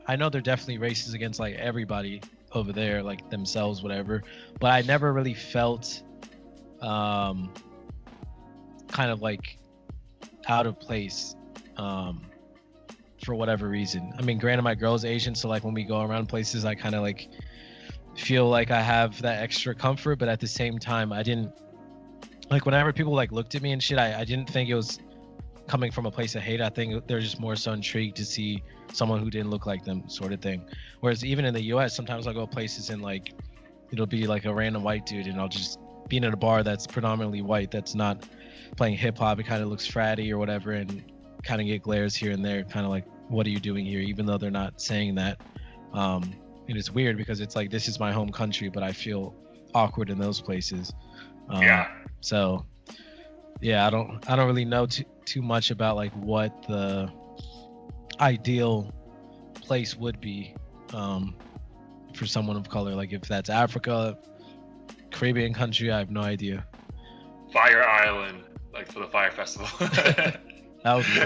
I know they're definitely racist against like everybody over there, like themselves, whatever, but I never really felt kind of like out of place for whatever reason. I mean, granted, my girl's Asian, so like when we go around places, I kind of like feel like I have that extra comfort, but at the same time, I didn't like whenever people like looked at me and shit, I didn't think it was coming from a place of hate. I think they're just more so intrigued to see someone who didn't look like them, sort of thing. Whereas even in the US, sometimes I'll go places and like it'll be like a random white dude, and I'll just be in a bar that's predominantly white, that's not playing hip hop. It kind of looks fratty or whatever, and kind of get glares here and there, kind of like, what are you doing here? Even though they're not saying that. And it's weird because it's like, this is my home country, but I feel awkward in those places. So yeah, I don't really know too much about like what the ideal place would be for someone of color. Like if that's Africa, Caribbean country, I have no idea. Fire Island, like for the Fire Festival. That would be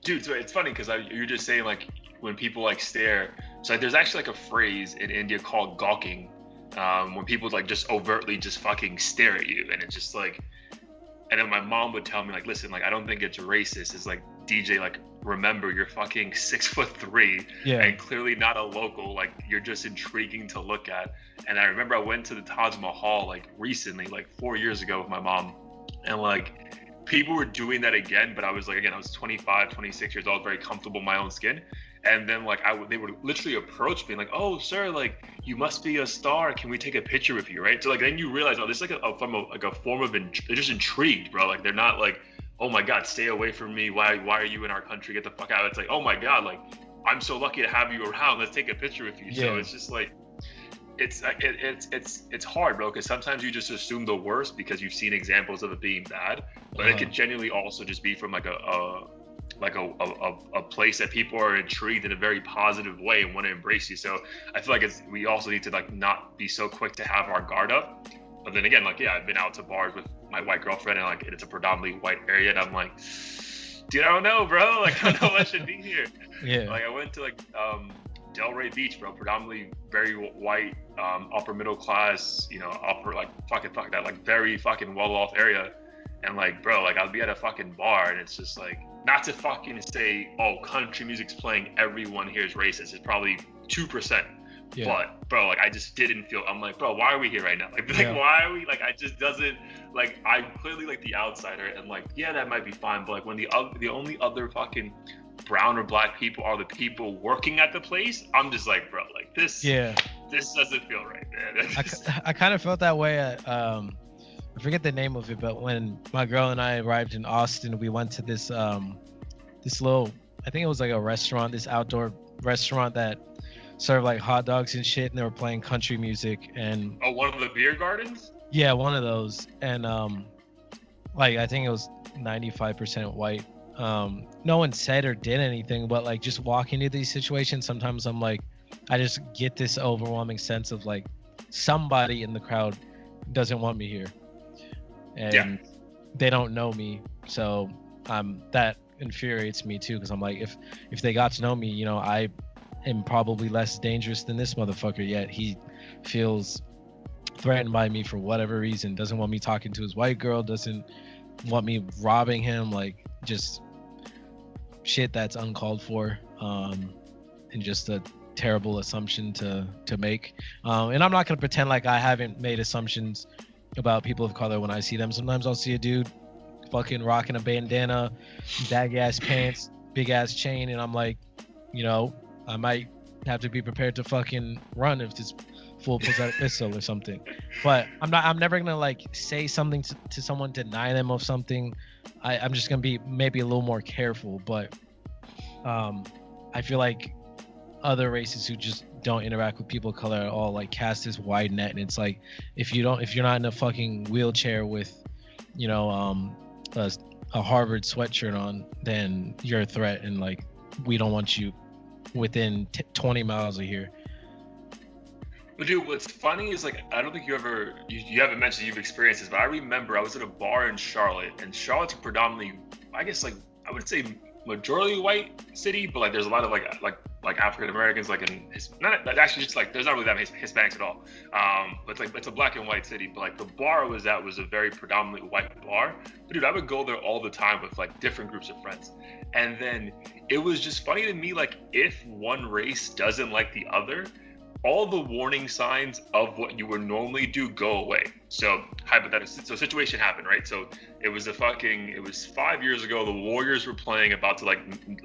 dude, so it's funny because you're just saying like when people like stare. So like, there's actually like a phrase in India called gawking, when people like just overtly just fucking stare at you, and it's just like, and then my mom would tell me like, listen, like I don't think it's racist. It's like, DJ, like remember you're fucking 6'3", and clearly not a local. Like you're just intriguing to look at. And I remember I went to the Taj Mahal like recently, like 4 years ago with my mom, and like people were doing that again. But I was like, again, I was 25, 26 years old, very comfortable in my own skin. And then like they would literally approach me like, oh sir, like you must be a star, can we take a picture with you, right? So like then you realize, oh, this is like a form of they're just intrigued, bro. Like they're not like, oh my god, stay away from me, why are you in our country, get the fuck out. It's like, oh my god, like I'm so lucky to have you around, let's take a picture with you. So it's just like it's hard, bro, because sometimes you just assume the worst because you've seen examples of it being bad, but it could genuinely also just be from like a place that people are intrigued in a very positive way and want to embrace you. So I feel like we also need to like not be so quick to have our guard up. But then again, like, yeah, I've been out to bars with my white girlfriend, and like it's a predominantly white area, and I'm like, dude, I don't know, bro, like I don't know if I should be here. Like I went to like Delray Beach, bro, predominantly very white, upper middle class, you know, upper like fuck that, like very fucking well off area. And like, bro, like I'll be at a fucking bar and it's just like, not to fucking say, oh, country music's playing, everyone here is racist. It's probably 2%. But bro, like I just didn't feel, I'm like, bro, why are we here right now? Like why are we, like I just doesn't, like I'm clearly like the outsider, and like, yeah, that might be fine, but like when the only other fucking brown or black people are the people working at the place, I'm just like, bro, like this doesn't feel right, man. I kind of felt that way at I forget the name of it, but when my girl and I arrived in Austin, we went to this little, I think it was like a restaurant, this outdoor restaurant that served like hot dogs and shit, and they were playing country music. And one of the beer gardens? Yeah, one of those. And like I think it was 95% white. No one said or did anything, but like just walking into these situations, sometimes I'm like, I just get this overwhelming sense of like somebody in the crowd doesn't want me here, and they don't know me, so that infuriates me too, because I'm like, if they got to know me, you know, I am probably less dangerous than this motherfucker, yet he feels threatened by me for whatever reason, doesn't want me talking to his white girl, doesn't want me robbing him, like just shit that's uncalled for, and just a terrible assumption to make. And I'm not gonna pretend like I haven't made assumptions about people of color when I see them. Sometimes I'll see a dude fucking rocking a bandana, baggy ass pants, big ass chain, and I'm like, you know, I might have to be prepared to fucking run if this fool pulls out a pistol or something. But I'm never gonna like say something to someone, deny them of something. I'm just gonna be maybe a little more careful. But I feel like other races who just don't interact with people of color at all like cast this wide net, and it's like, if you're not in a fucking wheelchair with, you know, a Harvard sweatshirt on, then you're a threat, and like we don't want you within 20 miles of here. But dude, what's funny is like, I don't think you haven't mentioned you've experienced this, but I remember I was at a bar in Charlotte, and Charlotte's a predominantly, I guess, like I would say majority white city, but like there's a lot of like African Americans, like not actually just like there's not really that many Hispanics at all. But it's a black and white city. But like the bar I was at was a very predominantly white bar. But dude, I would go there all the time with like different groups of friends. And then it was just funny to me, like if one race doesn't like the other, all the warning signs of what you would normally do go away. So hypothetically, so situation happened, right? So it was 5 years ago. The Warriors were playing, about to like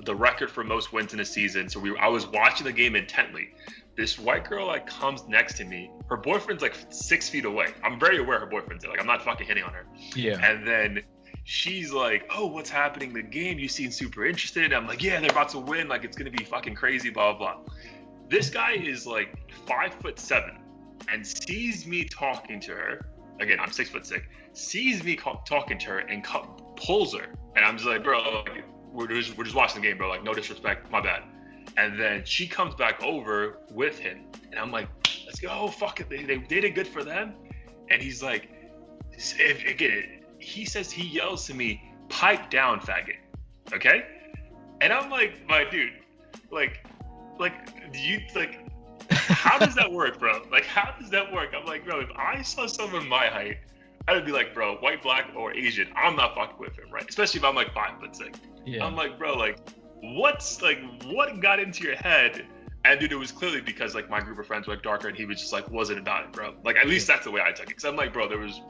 the record for most wins in a season. So I was watching the game intently. This white girl like comes next to me. Her boyfriend's like 6 feet away. I'm very aware her boyfriend's there. Like I'm not fucking hitting on her. Yeah. And then she's like, "Oh, what's happening in the game? You seem super interested." And I'm like, "Yeah, they're about to win. Like it's gonna be fucking crazy, blah blah blah." This guy is like 5'7" and sees me talking to her. Again, I'm 6'6". Sees me talking to her and pulls her, and I'm just like, "Bro, like, we're just watching the game, bro. Like, no disrespect, my bad." And then she comes back over with him, and I'm like, "Let's go, fuck it. They did it, good for them." And he's like, he yells to me, "Pipe down, faggot." Okay? And I'm like, "My dude, like, do you like? How does that work, bro? Like, how does that work?" I'm like, "Bro, if I saw someone my height, I would be like, bro, white, black, or Asian, I'm not fucking with him, right? Especially if I'm like 5'6". Yeah. I'm like, bro, like, what got into your head?" And dude, it was clearly because like my group of friends were like darker, and he was just like wasn't about it, bro. Like at least that's the way I took it. Because I'm like, bro, there was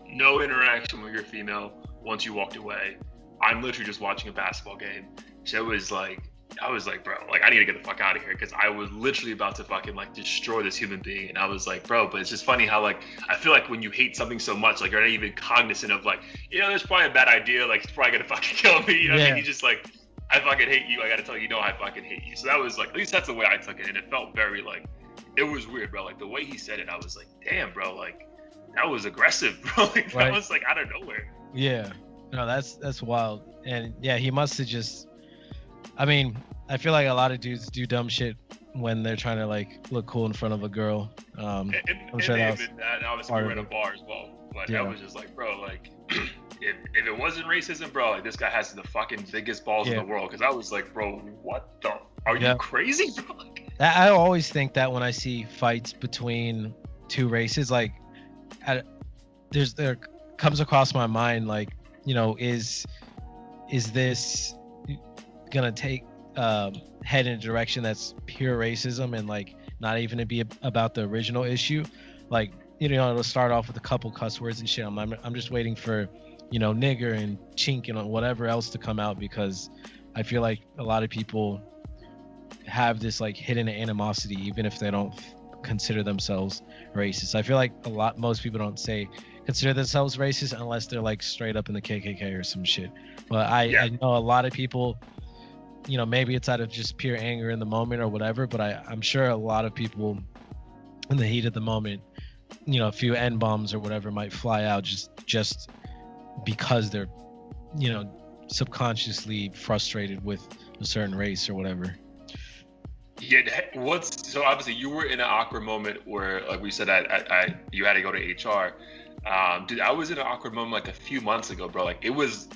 no interaction with your female once you walked away. I'm literally just watching a basketball game. So it was like, I was like, bro, like I need to get the fuck out of here, because I was literally about to fucking like destroy this human being. And I was like, bro, but it's just funny how like I feel like when you hate something so much, like you're not even cognizant of like, you know, there's probably a bad idea, like it's probably gonna fucking kill me. You know what I mean? You just like, I fucking hate you. I gotta tell you, I fucking hate you. So that was like, at least that's the way I took it, and it felt very like, it was weird, bro. Like the way he said it, I was like, damn, bro, like that was aggressive, bro. Like that was like out of nowhere. Yeah, no, that's wild. And yeah, he must have just, I mean, I feel like a lot of dudes do dumb shit when they're trying to like look cool in front of a girl. I'm sure that was and obviously we were at a bar as well. But I was just like, bro, like if it wasn't racism, bro, like this guy has the fucking biggest balls in the world. Because I was like, bro, what the? Are you crazy, bro? I always think that when I see fights between two races, like there comes across my mind like, you know, is this gonna take head in a direction that's pure racism and like not even to be about the original issue? Like, you know, it'll start off with a couple cuss words and shit. I'm just waiting for, you know, nigger and chink and whatever else to come out, because I feel like a lot of people have this like hidden animosity, even if they don't consider themselves racist. I feel like most people don't consider themselves racist unless they're like straight up in the KKK or some shit. But I know a lot of people, you know, maybe it's out of just pure anger in the moment or whatever, but I'm sure a lot of people in the heat of the moment, you know, a few N-bombs or whatever might fly out just because they're, you know, subconsciously frustrated with a certain race or whatever. Yeah, so obviously you were in an awkward moment where, like we said, you had to go to HR. Dude, I was in an awkward moment like a few months ago, bro. Like it was,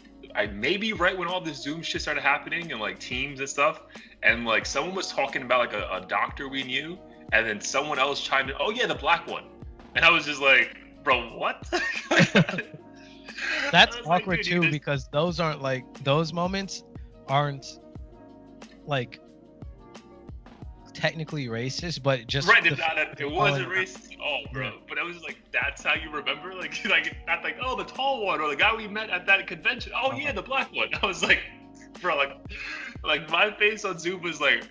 maybe right when all this Zoom shit started happening and like Teams and stuff, and like someone was talking about like a doctor we knew, and then someone else chimed in, oh yeah, the black one, and I was just like, bro, what? That's awkward like, too, because those moments aren't like technically racist, but just right. It wasn't racist at all, bro. But it was like, that's how you remember, like not like, oh, the tall one or the guy we met at that convention. Oh yeah, the black one. I was like, bro, like my face on Zoom was like.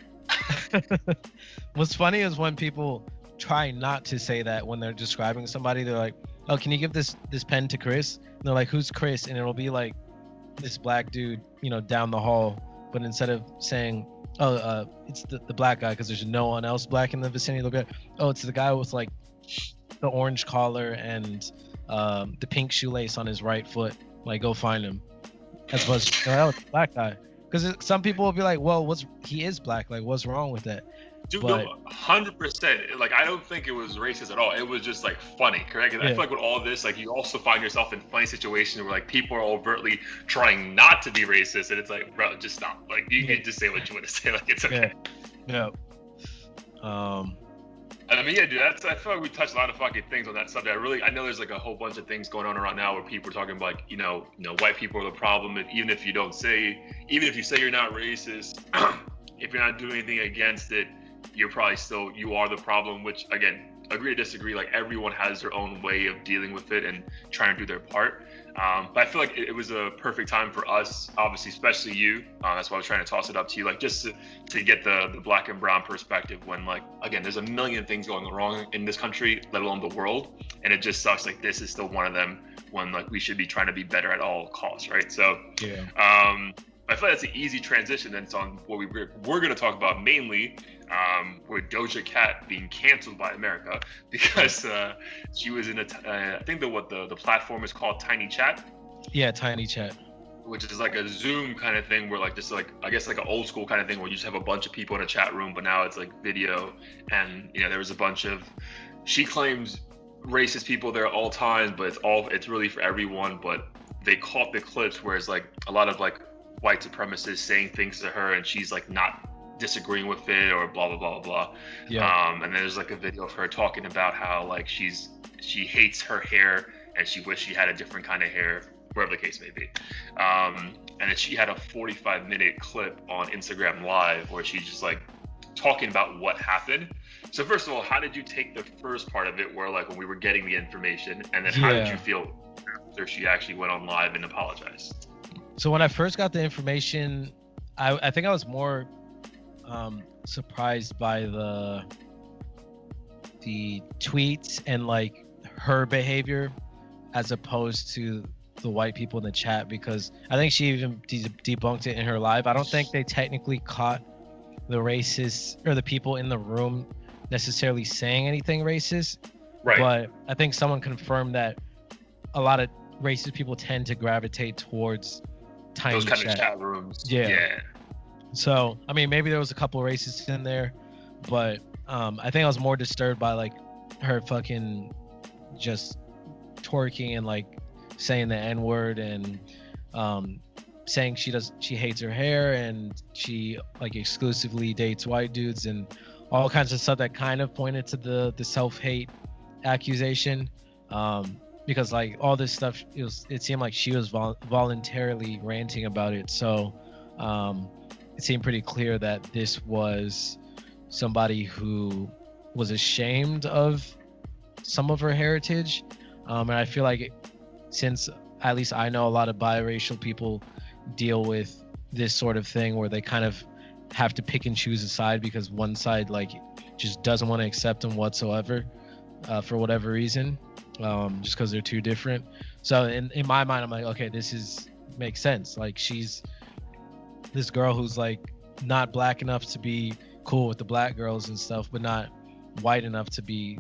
What's funny is when people try not to say that when they're describing somebody, they're like, oh, can you give this pen to Chris? And they're like, who's Chris? And it'll be like this black dude, you know, down the hall. But instead of saying, oh, it's the black guy because there's no one else black in the vicinity, they'll be like, oh, it's the guy with like the orange collar and the pink shoelace on his right foot. Like, go find him. As opposed to, oh, it's the black guy. Because some people will be like, well, he is black. Like, what's wrong with that? Dude, no, 100%. Like, I don't think it was racist at all. It was just like funny, correct? And I feel like with all this, like, you also find yourself in funny situations where like people are overtly trying not to be racist, and it's like, bro, just stop. Like, you can just say what you want to say. Like, it's okay. Yeah. I mean, yeah, dude. I feel like we touched a lot of fucking things on that subject. I know there's like a whole bunch of things going on around now where people are talking about, like, you know, white people are the problem, and even if you say you're not racist, if you're not doing anything against it, you're probably you are the problem. Which, again, agree to disagree. Like, everyone has their own way of dealing with it and trying to do their part. But I feel like it was a perfect time for us, obviously, especially you. That's why I was trying to toss it up to you, like, just to get the black and brown perspective when, like, again, there's a million things going wrong in this country, let alone the world. And it just sucks. Like, this is still one of them when, like, we should be trying to be better at all costs, right? So, yeah. I feel like that's an easy transition. Then it's on what we're going to talk about mainly, with Doja Cat being canceled by America because she was in I think the platform is called Tiny Chat. Yeah, Tiny Chat. Which is like a Zoom kind of thing where, like, just like, I guess like an old school kind of thing where you just have a bunch of people in a chat room, but now it's like video. And, you know, there was a bunch of, she claims, racist people there at all times, but it's really for everyone. But they caught the clips where it's like a lot of like white supremacists saying things to her and she's like not disagreeing with it or blah blah blah blah. Yeah. And then there's like a video of her talking about how like she hates her hair and she wished she had a different kind of hair, wherever the case may be. And then she had a 45-minute clip on Instagram Live where she's just like talking about what happened. So first of all, how did you take the first part of it where, like, when we were getting the information, and then how did you feel after she actually went on live and apologized? So when I first got the information, I think I was more surprised by the tweets and like her behavior as opposed to the white people in the chat, because I think she even debunked it in her live. I don't think they technically caught the racists or the people in the room necessarily saying anything racist, right? But I think someone confirmed that a lot of racist people tend to gravitate towards Tiny those kind chat. Of chat rooms. Yeah. So I mean, maybe there was a couple racists in there, but I think I was more disturbed by like her fucking just twerking and like saying the N-word and saying she hates her hair and she like exclusively dates white dudes and all kinds of stuff that kind of pointed to the self-hate accusation, because like all this stuff, it seemed like she was voluntarily ranting about it. So it seemed pretty clear that this was somebody who was ashamed of some of her heritage, and I feel like since at least I know a lot of biracial people deal with this sort of thing where they kind of have to pick and choose a side because one side like just doesn't want to accept them whatsoever, for whatever reason, just because they're too different. So in my mind, I'm like, okay, makes sense. Like, she's this girl who's like not black enough to be cool with the black girls and stuff, but not white enough to be,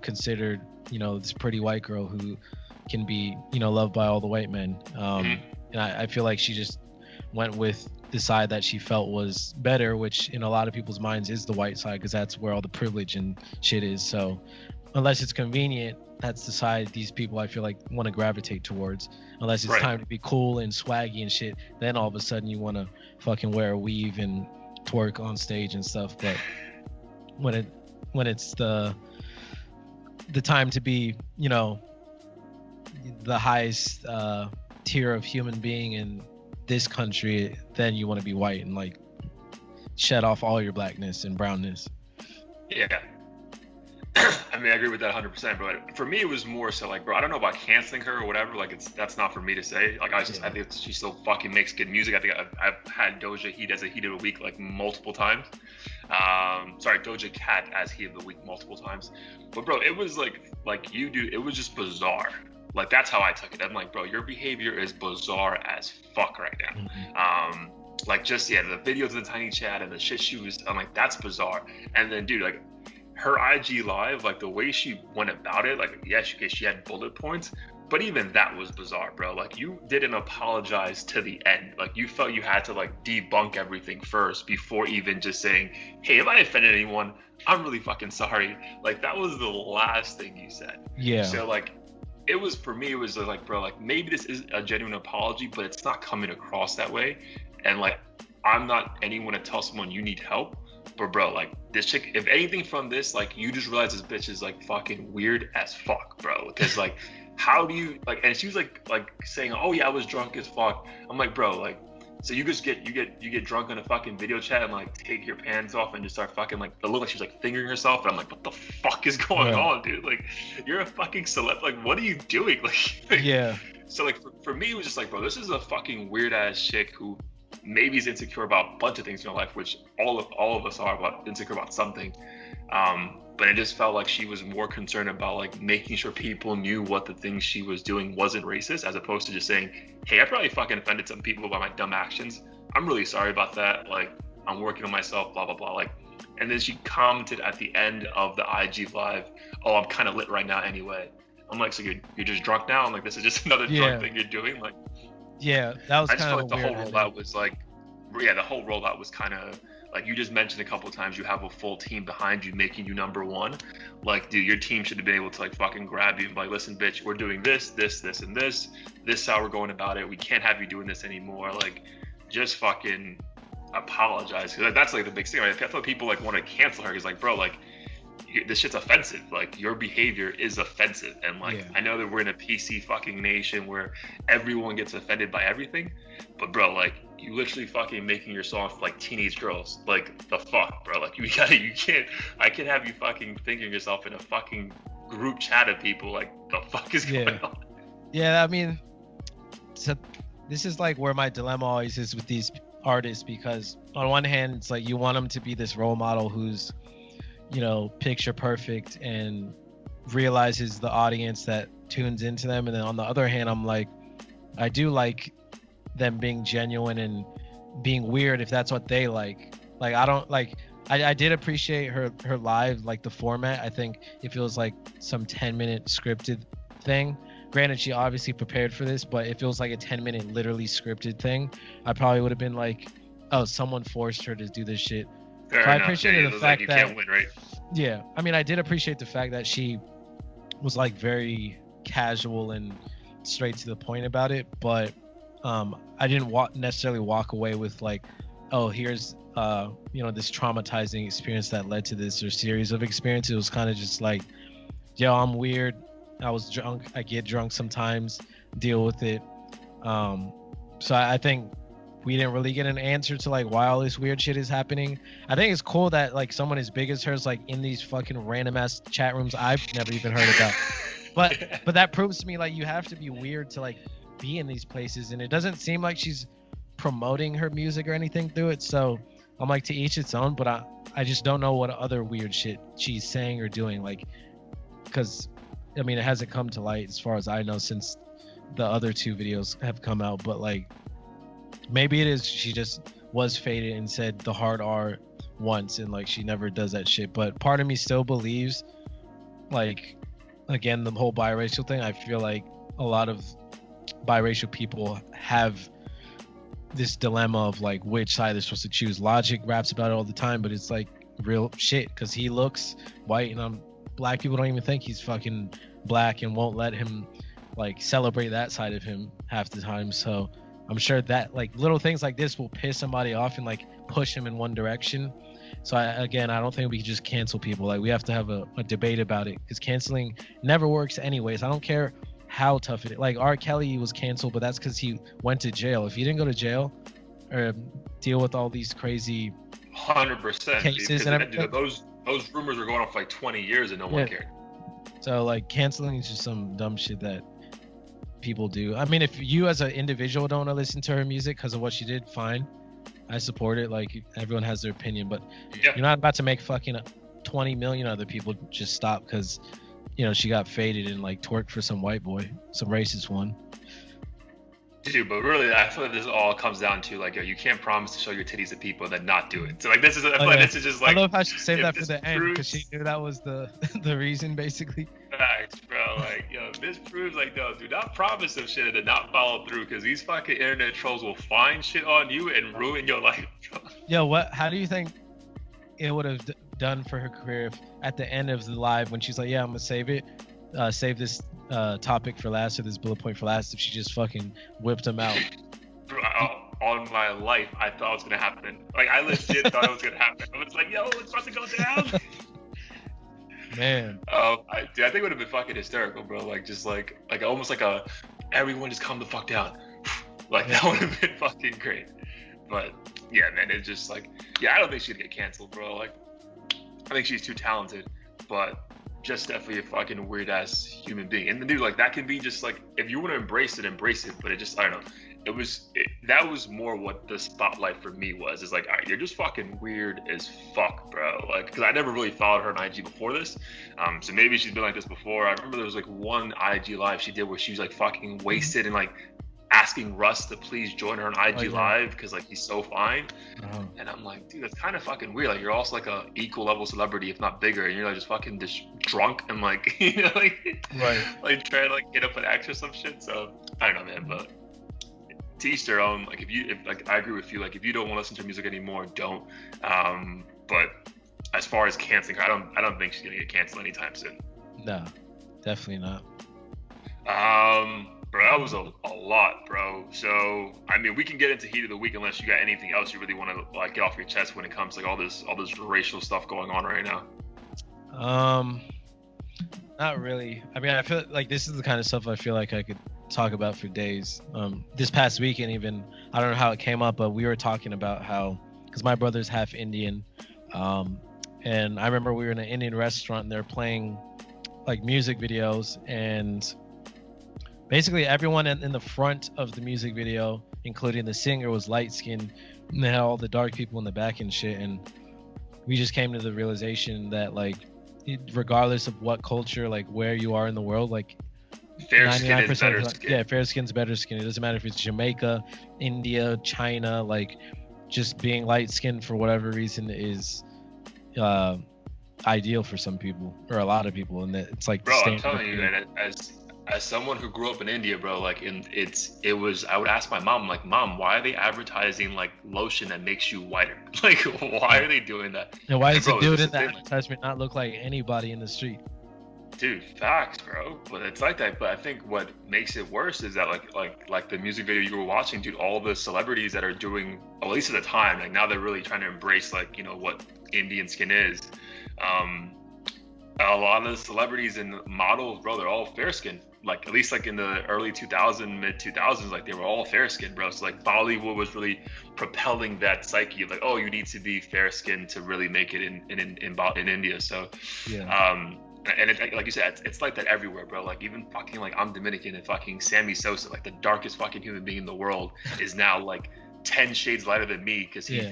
considered, this pretty white girl who can be, loved by all the white men. And I feel like she just went with the side that she felt was better, which in a lot of people's minds is the white side, because that's where all the privilege and shit is. So unless it's convenient, that's the side these people, I feel like, want to gravitate towards. Unless it's time to be cool and swaggy and shit, then all of a sudden you want to fucking wear a weave and twerk on stage and stuff. But when it's the time to be, the highest tier of human being in this country, then you want to be white and like shed off all your blackness and brownness. Yeah. I mean, I agree with that 100%, but for me, it was more so like, bro, I don't know about canceling her or whatever. Like, that's not for me to say. Like, I think she still fucking makes good music. I think I've had Doja Heat as a Heat of the Week like multiple times. Doja Cat as Heat of the Week multiple times. But bro, it was like you do. It was just bizarre. Like, that's how I took it. I'm like, bro, your behavior is bizarre as fuck right now. Like, just the videos in the tiny chat and the shit she was. I'm like, that's bizarre. And then, dude, like, her IG live, like the way she went about it, like, yeah, she had bullet points, but even that was bizarre, bro. Like, you didn't apologize to the end. Like, you felt you had to like debunk everything first before even just saying, hey, if I offended anyone, I'm really fucking sorry. Like, that was the last thing you said. Yeah. So like, it was, for me, it was like, bro, like, maybe this is a genuine apology, but it's not coming across that way. And like, I'm not anyone to tell someone you need help. But bro, like, this chick, if anything from this, like, you just realize this bitch is like fucking weird as fuck, bro. Because like, how do you like? And she was like saying, oh yeah, I was drunk as fuck. I'm like, bro, like, so you just get drunk on a fucking video chat and like take your pants off and just start fucking, like, it looked like she was like fingering herself, and I'm like, what the fuck is going on, dude? Like, you're a fucking celeb. Like, what are you doing? Like yeah. So like, for me, it was just like, bro, this is a fucking weird ass chick who maybe is insecure about a bunch of things in her life, which all of us are insecure about something. But it just felt like she was more concerned about like making sure people knew what the things she was doing wasn't racist, as opposed to just saying, hey, I probably fucking offended some people by my dumb actions. I'm really sorry about that. Like, I'm working on myself, blah, blah, blah. Like, and then she commented at the end of the IG live, oh, I'm kind of lit right now anyway. I'm like, so you're just drunk now? I'm like, this is just another drunk thing you're doing? Like, yeah, that was kind of like the whole rollout was like, yeah, the whole rollout was kind of like, you just mentioned a couple of times, you have a full team behind you making you number one. Like, dude, your team should have been able to like fucking grab you and be like, listen, bitch, we're doing this, and this. This is how we're going about it. We can't have you doing this anymore. Like, just fucking apologize. Cause that's like the big thing, right? I thought people like want to cancel her. He's like, bro, like, this shit's offensive. Like, your behavior is offensive. And like, I know that we're in a PC fucking nation where everyone gets offended by everything, but bro, like, you literally fucking making yourself like teenage girls. Like, the fuck, bro? Like, you can't, I can have you fucking fingering yourself in a fucking group chat of people. Like, the fuck is going on? Yeah, I mean, so this is like where my dilemma always is with these artists, because on one hand, it's like you want them to be this role model who's, picture perfect and realizes the audience that tunes into them. And then on the other hand, I'm like, I do like them being genuine and being weird if that's what they like. Like, I don't like, I did appreciate her live, like the format. I think it feels like some 10-minute scripted thing. Granted, she obviously prepared for this, but it feels like a 10-minute literally scripted thing. I probably would have been like, oh, someone forced her to do this shit. Fair I enough. appreciated the fact that, can't win, right? Yeah, I mean, I did appreciate the fact that she was like very casual and straight to the point about it, but I didn't necessarily walk away with like, oh, here's this traumatizing experience that led to this, or series of experiences. It was kind of just like, yo, I'm weird, I was drunk, I get drunk sometimes, deal with it. So I think we didn't really get an answer to like why all this weird shit is happening. I think it's cool that like someone as big as her is like in these fucking random ass chat rooms I've never even heard about. But that proves to me like you have to be weird to like be in these places, and it doesn't seem like she's promoting her music or anything through it. So I'm like, to each its own, but I just don't know what other weird shit she's saying or doing, like, because I mean, it hasn't come to light as far as I know since the other 2 videos have come out, but like maybe it is she just was faded and said the hard R once and like she never does that shit. But part of me still believes, like, again, the whole biracial thing, I feel like a lot of biracial people have this dilemma of like which side they're supposed to choose. Logic raps about it all the time, but it's like real shit because he looks white and black people don't even think he's fucking black and won't let him like celebrate that side of him half the time. So I'm sure that like little things like this will piss somebody off and like push him in one direction. So I don't think we can just cancel people. Like we have to have a debate about it because canceling never works anyways. I don't care how tough it is. Like R. Kelly was canceled, but that's because he went to jail. If he didn't go to jail or deal with all these crazy 100% cases and everything, those rumors were going on for like 20 years and no one cared. So like canceling is just some dumb shit that people do. I mean, if you as an individual don't want to listen to her music because of what she did, fine, I support it. Like everyone has their opinion, but you're not about to make fucking 20 million other people just stop because she got faded and like twerked for some white boy, some racist one. Dude, but really, I feel like this all comes down to like, you can't promise to show your titties to people and then not do it. So like, this is, I feel like this is just like. I love how she saved that for the end because she knew that was the reason, basically. Facts, bro. Like, this proves like, no, do not promise some shit and then not follow through because these fucking internet trolls will find shit on you and ruin your life, bro. Yo, how do you think it would have done for her career if at the end of the live when she's like, yeah, I'm gonna save this topic for last or this bullet point for last, if she just fucking whipped him out? Bro, on my life, I thought it was gonna happen. Like, I legit thought it was gonna happen. I was like, yo, it's about to go down. Man. I think it would have been fucking hysterical, bro. Like, just like almost like everyone just calm the fuck down. Like, that would have been fucking great. But yeah, man, it's just like, I don't think she'd get canceled, bro. Like, I think she's too talented, but just definitely a fucking weird ass human being. And dude, like, that can be just like, if you want to embrace it, but it just, I don't know. That was more what the spotlight for me was. It's like, all right, you're just fucking weird as fuck, bro. Like, because I never really followed her on IG before this. So maybe she's been like this before. I remember there was like one IG live she did where she was like fucking wasted and like asking Russ to please join her on IG live because like he's so fine. And I'm like, dude, that's kind of fucking weird. Like, you're also like a equal level celebrity, if not bigger, and you're like just fucking just drunk and like, like like trying to like get up an act or some shit. So I don't know, man, but to each their own. Like, if like, I agree with you. Like, if you don't want to listen to music anymore, don't. But as far as canceling her, I don't think she's gonna get canceled anytime soon. No, definitely not. Bro, that was a lot, bro. So, I mean, we can get into heat of the week unless you got anything else you really want to like get off your chest when it comes to like all this racial stuff going on right now. Not really. I mean, I feel like this is the kind of stuff I feel like I could talk about for days. This past weekend, even, I don't know how it came up, but we were talking about how, because my brother's half Indian, and I remember we were in an Indian restaurant and they're playing like music videos, and basically everyone in the front of the music video, including the singer, was light skinned, and they had all the dark people in the back and shit. And we just came to the realization that like, regardless of what culture, like where you are in the world, like fair skin is better skin. Yeah, fair skin's better skin. It doesn't matter if it's Jamaica, India, China, like just being light skinned for whatever reason is ideal for some people or a lot of people. And it's like, bro, I'm telling you, man, as someone who grew up in India, bro, like I would ask my mom, like, Mom, why are they advertising like lotion that makes you whiter? Like, why are they doing that? And why does the dude in the advertisement not look like anybody in the street? Dude, facts, bro. But it's like that. But I think what makes it worse is that like the music video you were watching, dude, all the celebrities that are doing, at least at the time, like now they're really trying to embrace like, what Indian skin is. A lot of the celebrities and models, bro, they're all fair skinned. Like, at least like in the early 2000s, mid 2000s, like they were all fair skinned, bro. So like Bollywood was really propelling that psyche of like, oh, you need to be fair skinned to really make it in India. So and it, like you said, it's like that everywhere, bro. Like, even fucking like I'm Dominican, and fucking Sammy Sosa, like the darkest fucking human being in the world, is now like 10 shades lighter than me because he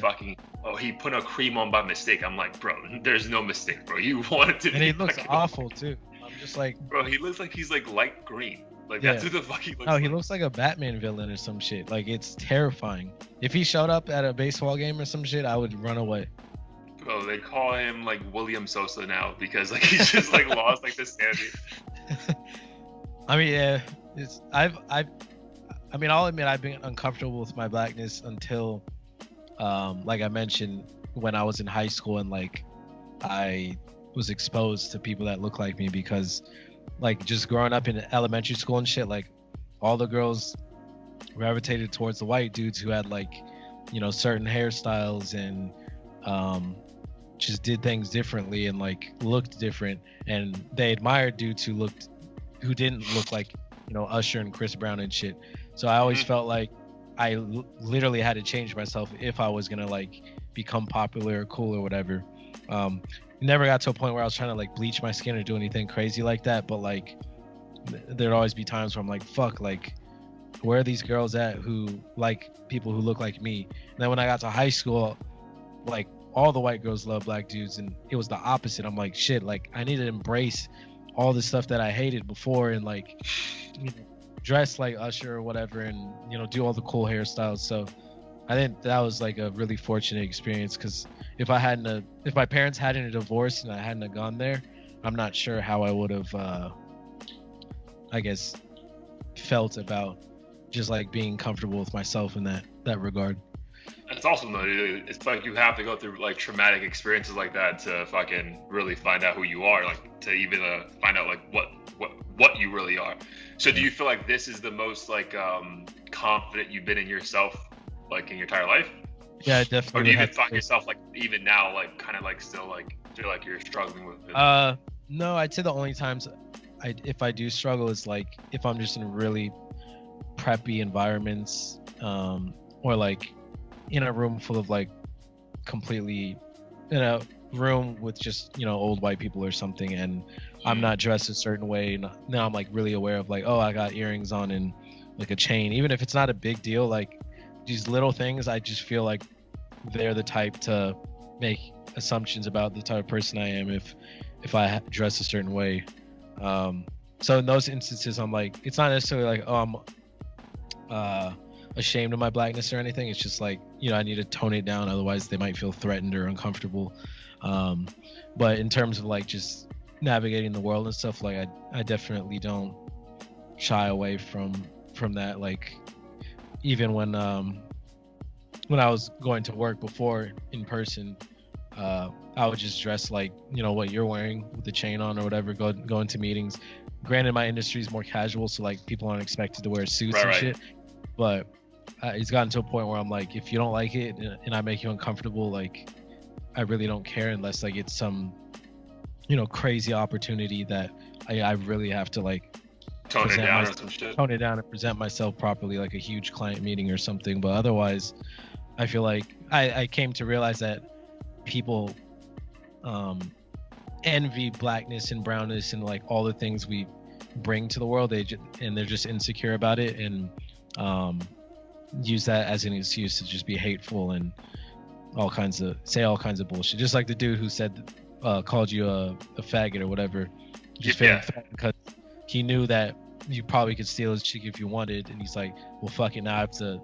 he put a cream on by mistake. I'm like, bro, there's no mistake, bro. You wanted to. And he looks awful too. I'm just like, bro, he looks like he's like light green. Like that's what the fuck he looks like. No, he looks like a Batman villain or some shit. Like it's terrifying. If he showed up at a baseball game or some shit, I would run away. Bro, they call him like William Sosa now because like he's just like lost like the sanity. I mean, yeah, I'll admit I've been uncomfortable with my blackness until, like I mentioned, when I was in high school and like I was exposed to people that look like me, because like just growing up in elementary school and shit, like all the girls gravitated towards the white dudes who had like, you know, certain hairstyles and just did things differently and like looked different, and they admired dudes who didn't look like, you know, Usher and Chris Brown and shit. So I always felt like I literally had to change myself if I was gonna like become popular or cool or whatever. Never got to a point where I was trying to like bleach my skin or do anything crazy like that, but like there'd always be times where I'm like, fuck, like where are these girls at who like people who look like me? And then when I got to high school, like all the white girls love black dudes, and it was the opposite. I'm like, shit, like I need to embrace all the stuff that I hated before and like, you know, dress like Usher or whatever, and you know, do all the cool hairstyles. So I think that was like a really fortunate experience, because if my parents hadn't divorced and I hadn't have gone there, I'm not sure how I would have I guess felt about just like being comfortable with myself in that regard. It's awesome though. It's like you have to go through like traumatic experiences like that to fucking really find out who you are, like to even find out like what you really are. So do you feel like this is the most like confident you've been in yourself like in your entire life? Yeah, definitely. Or do you even find yourself like even now like kind of like still like feel like you're struggling with it? No, I'd say the only times if I do struggle is like if I'm just in really preppy environments, or like in a room full of like completely in a room with just, you know, old white people or something, and I'm not dressed a certain way. Now I'm like really aware of like, oh, I got earrings on and like a chain, even if it's not a big deal. Like these little things, I just feel like they're the type to make assumptions about the type of person I am if I dress a certain way. So in those instances, I'm like, it's not necessarily like, oh, I'm ashamed of my blackness or anything. It's just like, you know, I need to tone it down, otherwise they might feel threatened or uncomfortable. But in terms of like just navigating the world and stuff, like I definitely don't shy away from that. Like even when I was going to work before in person, I would just dress like, you know, what you're wearing with the chain on or whatever, go into meetings. Granted, my industry is more casual, so like people aren't expected to wear suits and shit, but it's gotten to a point where I'm like, if you don't like it and I make you uncomfortable, like I really don't care, unless like it's some, you know, crazy opportunity that I really have to like tone it down or some shit. Tone it down and present myself properly, like a huge client meeting or something. But otherwise, I feel like I came to realize that people envy blackness and brownness and like all the things we bring to the world. They're just insecure about it and use that as an excuse to just be hateful and say all kinds of bullshit. Just like the dude who said called you a faggot or whatever, just because he knew that you probably could steal his chick if you wanted, and he's like, well, fuck it, now I have to.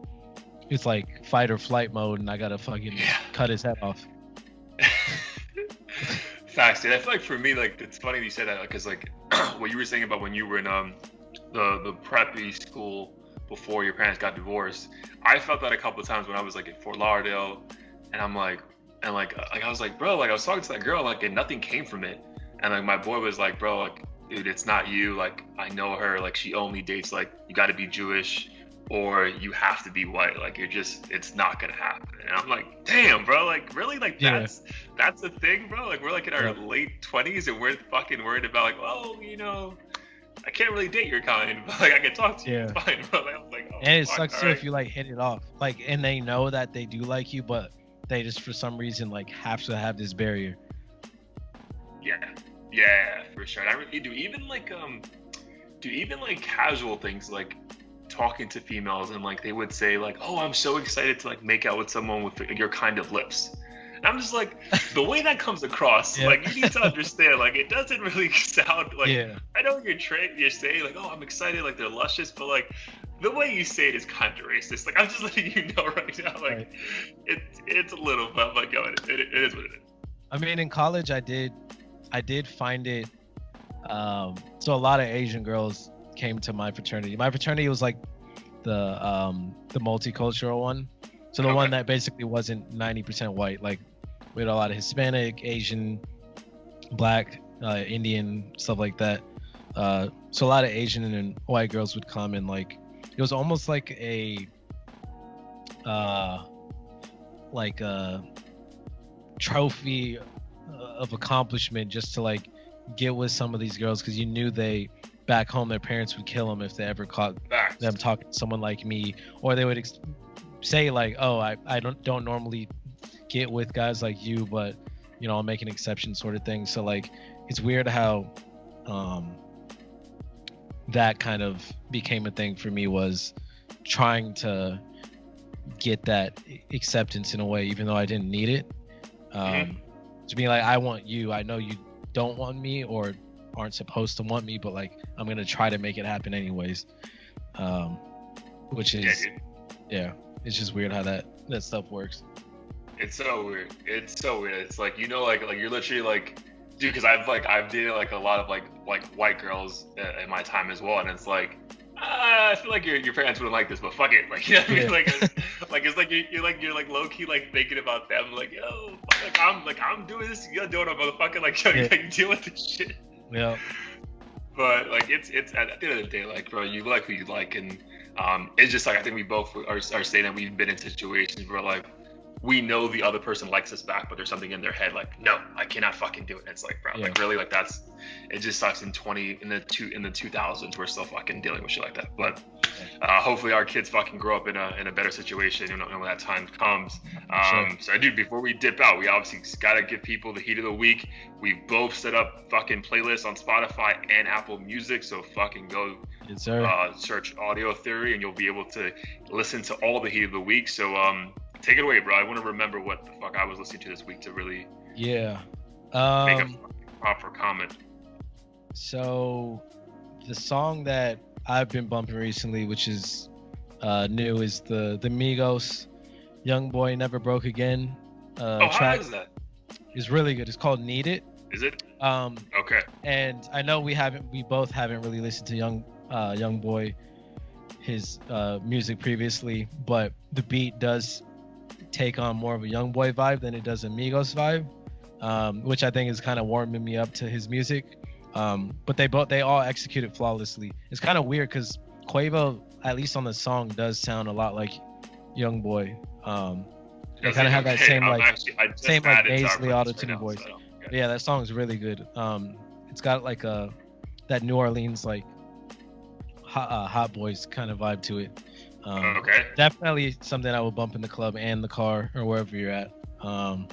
It's like fight or flight mode, and I gotta fucking cut his head off. Facts, dude. I feel like for me, like it's funny you said that, because like what you were saying about when you were in the preppy school before your parents got divorced. I felt that a couple of times when I was like in Fort Lauderdale, and I'm like, I was like, bro, like I was talking to that girl, like, and nothing came from it, and like my boy was like, bro, like, dude, it's not you, like I know her, like she only dates like you got to be Jewish or you have to be white, like it's not gonna happen. And I'm like, damn, bro, like really, like that's the thing, bro. Like we're like in our late 20s and we're fucking worried about like, well, you know, I can't really date your kind, but like I can talk to you, it's fine, bro. Like, I was like, oh, and it sucks too if you like hit it off, like, and they know that they do like you, but they just for some reason like have to have this barrier. Yeah, for sure. I really do. Even like casual things, like talking to females, and like they would say like, "Oh, I'm so excited to like make out with someone with your kind of lips." And I'm just like, the way that comes across, like you need to understand, like it doesn't really sound like. I know you're saying like, "Oh, I'm excited," like they're luscious, but like the way you say it is kind of racist. Like I'm just letting you know right now, like it's a little, but I'm like, yo, it is what it is. I mean, in college, I did find it. So a lot of Asian girls came to my fraternity. My fraternity was like the multicultural one, so the one that basically wasn't 90% white. Like we had a lot of Hispanic, Asian, Black, Indian, stuff like that. So a lot of Asian and white girls would come, and like it was almost like a trophy of accomplishment just to like get with some of these girls, because you knew they back home their parents would kill them if they ever caught them talking to someone like me, or they would say like, "Oh, I don't normally get with guys like you, but you know I'll make an exception," sort of thing. So like it's weird how that kind of became a thing for me, was trying to get that acceptance in a way, even though I didn't need it. To be like, I want you, I know you don't want me or aren't supposed to want me, but like I'm gonna try to make it happen anyways. Which is it's just weird how that stuff works. It's so weird. It's like, you know, like you're literally like, dude, because I've dated like a lot of like white girls in my time as well, and it's like, I feel like your parents wouldn't like this, but fuck it, like, you know what I mean? Like it's like you're like low key like thinking about them, like, yo, I'm doing this, you're doing it, motherfucker, like, yo, you deal with this shit. Yeah. But like it's at the end of the day, like, bro, you like who you like, and it's just like I think we both are saying that we've been in situations where like we know the other person likes us back, but there's something in their head like, no, I cannot fucking do it. And it's like, bro, like really, like it just sucks. In the 2000s, we're still fucking dealing with shit like that. But hopefully our kids fucking grow up in a better situation, you know, when that time comes. So dude, before we dip out, we obviously gotta give people the heat of the week. We've both set up fucking playlists on Spotify and Apple Music, so fucking go search Audio Theory and you'll be able to listen to all the heat of the week. So take it away, bro. I want to remember what the fuck I was listening to this week to really make a proper comment. So the song that I've been bumping recently, which is new, is the Migos Young Boy Never Broke Again track. How is that? It's really good. It's called Need It. Is it? Okay. And I know we both haven't really listened to Young Boy, his music previously, but the beat does take on more of a Young Boy vibe than it does a Migos vibe, which I think is kind of warming me up to his music. But they all executed flawlessly. It's kind of weird because Quavo, at least on the song, does sound a lot like Young Boy. They kind of have that same nasally auto-tune voice. Yeah, that song is really good. It's got like that New Orleans like Hot Boys kind of vibe to it. Definitely something I would bump in the club and the car or wherever you're at. So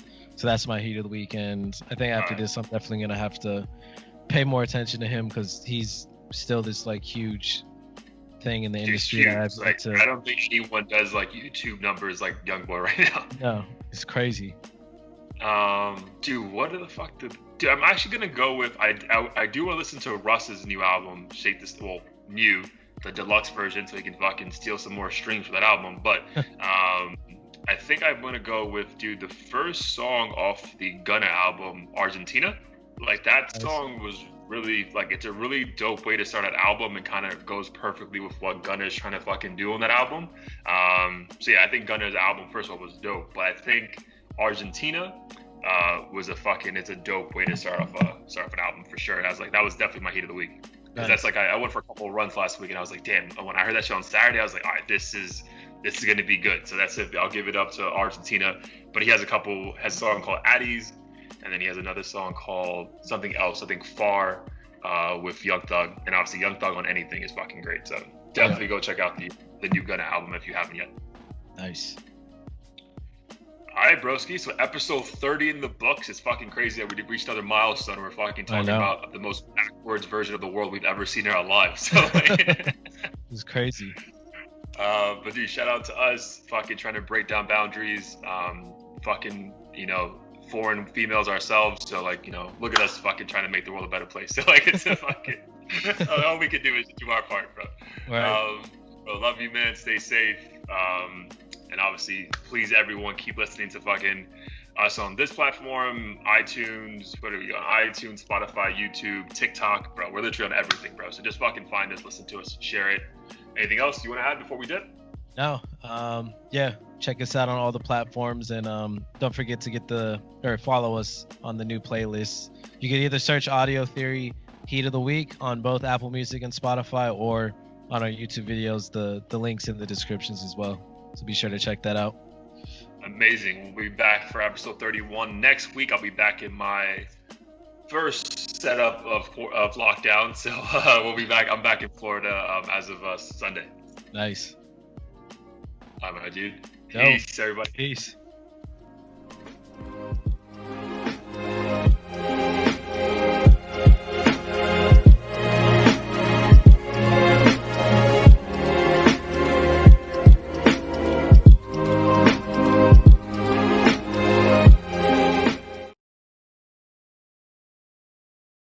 that's my heat of the weekend. I think after this, I'm definitely gonna have to pay more attention to him because he's still this like huge thing in the industry. I don't think anyone does like YouTube numbers like Young Boy right now. No, it's crazy. Dude, what the fuck dude, I'm actually gonna go with I do want to listen to Russ's new album, the deluxe version, so he can fucking steal some more streams for that album. But I think I'm gonna go with, dude, the first song off the Gunna album, Argentina. Like that song was really like, it's a really dope way to start an album and kind of goes perfectly with what Gunna is trying to fucking do on that album. So yeah, I think Gunna's album first of all was dope, but I think Argentina it's a dope way to start off an album for sure. And I was like, that was definitely my heat of the week. Because that's like, I went for a couple of runs last week and I was like, damn, when I heard that show on Saturday, I was like, all right, this is going to be good. So that's it. I'll give it up to Argentina. But he has a song called Addies, and then he has another song called something else, I think Far, with Young Thug. And obviously Young Thug on anything is fucking great. So definitely go check out the new Gunna album if you haven't yet. Nice. All right, broski. So episode 30 in the books. It's fucking crazy that we reached another milestone. We're fucking talking about the most backwards version of the world we've ever seen in our lives. So, it's crazy. But dude, shout out to us, fucking trying to break down boundaries. Fucking, you know, foreign females ourselves. So like, you know, look at us fucking trying to make the world a better place. So like, it's a fucking all we can do is do our part, bro. Right. Bro, love you, man. Stay safe. And obviously, please, everyone, keep listening to fucking us on this platform, iTunes, what are we on? iTunes, Spotify, YouTube, TikTok, bro. We're literally on everything, bro. So just fucking find us, listen to us, share it. Anything else you want to add before we dip? No. Yeah. Check us out on all the platforms, and don't forget to follow us on the new playlist. You can either search Audio Theory Heat of the Week on both Apple Music and Spotify, or on our YouTube videos. The links in the descriptions as well. So be sure to check that out. Amazing. We'll be back for episode 31 next week. I'll be back in my first setup of lockdown. So we'll be back. I'm back in Florida as of Sunday. Nice. All right, my dude. Dope. Peace, everybody. Peace.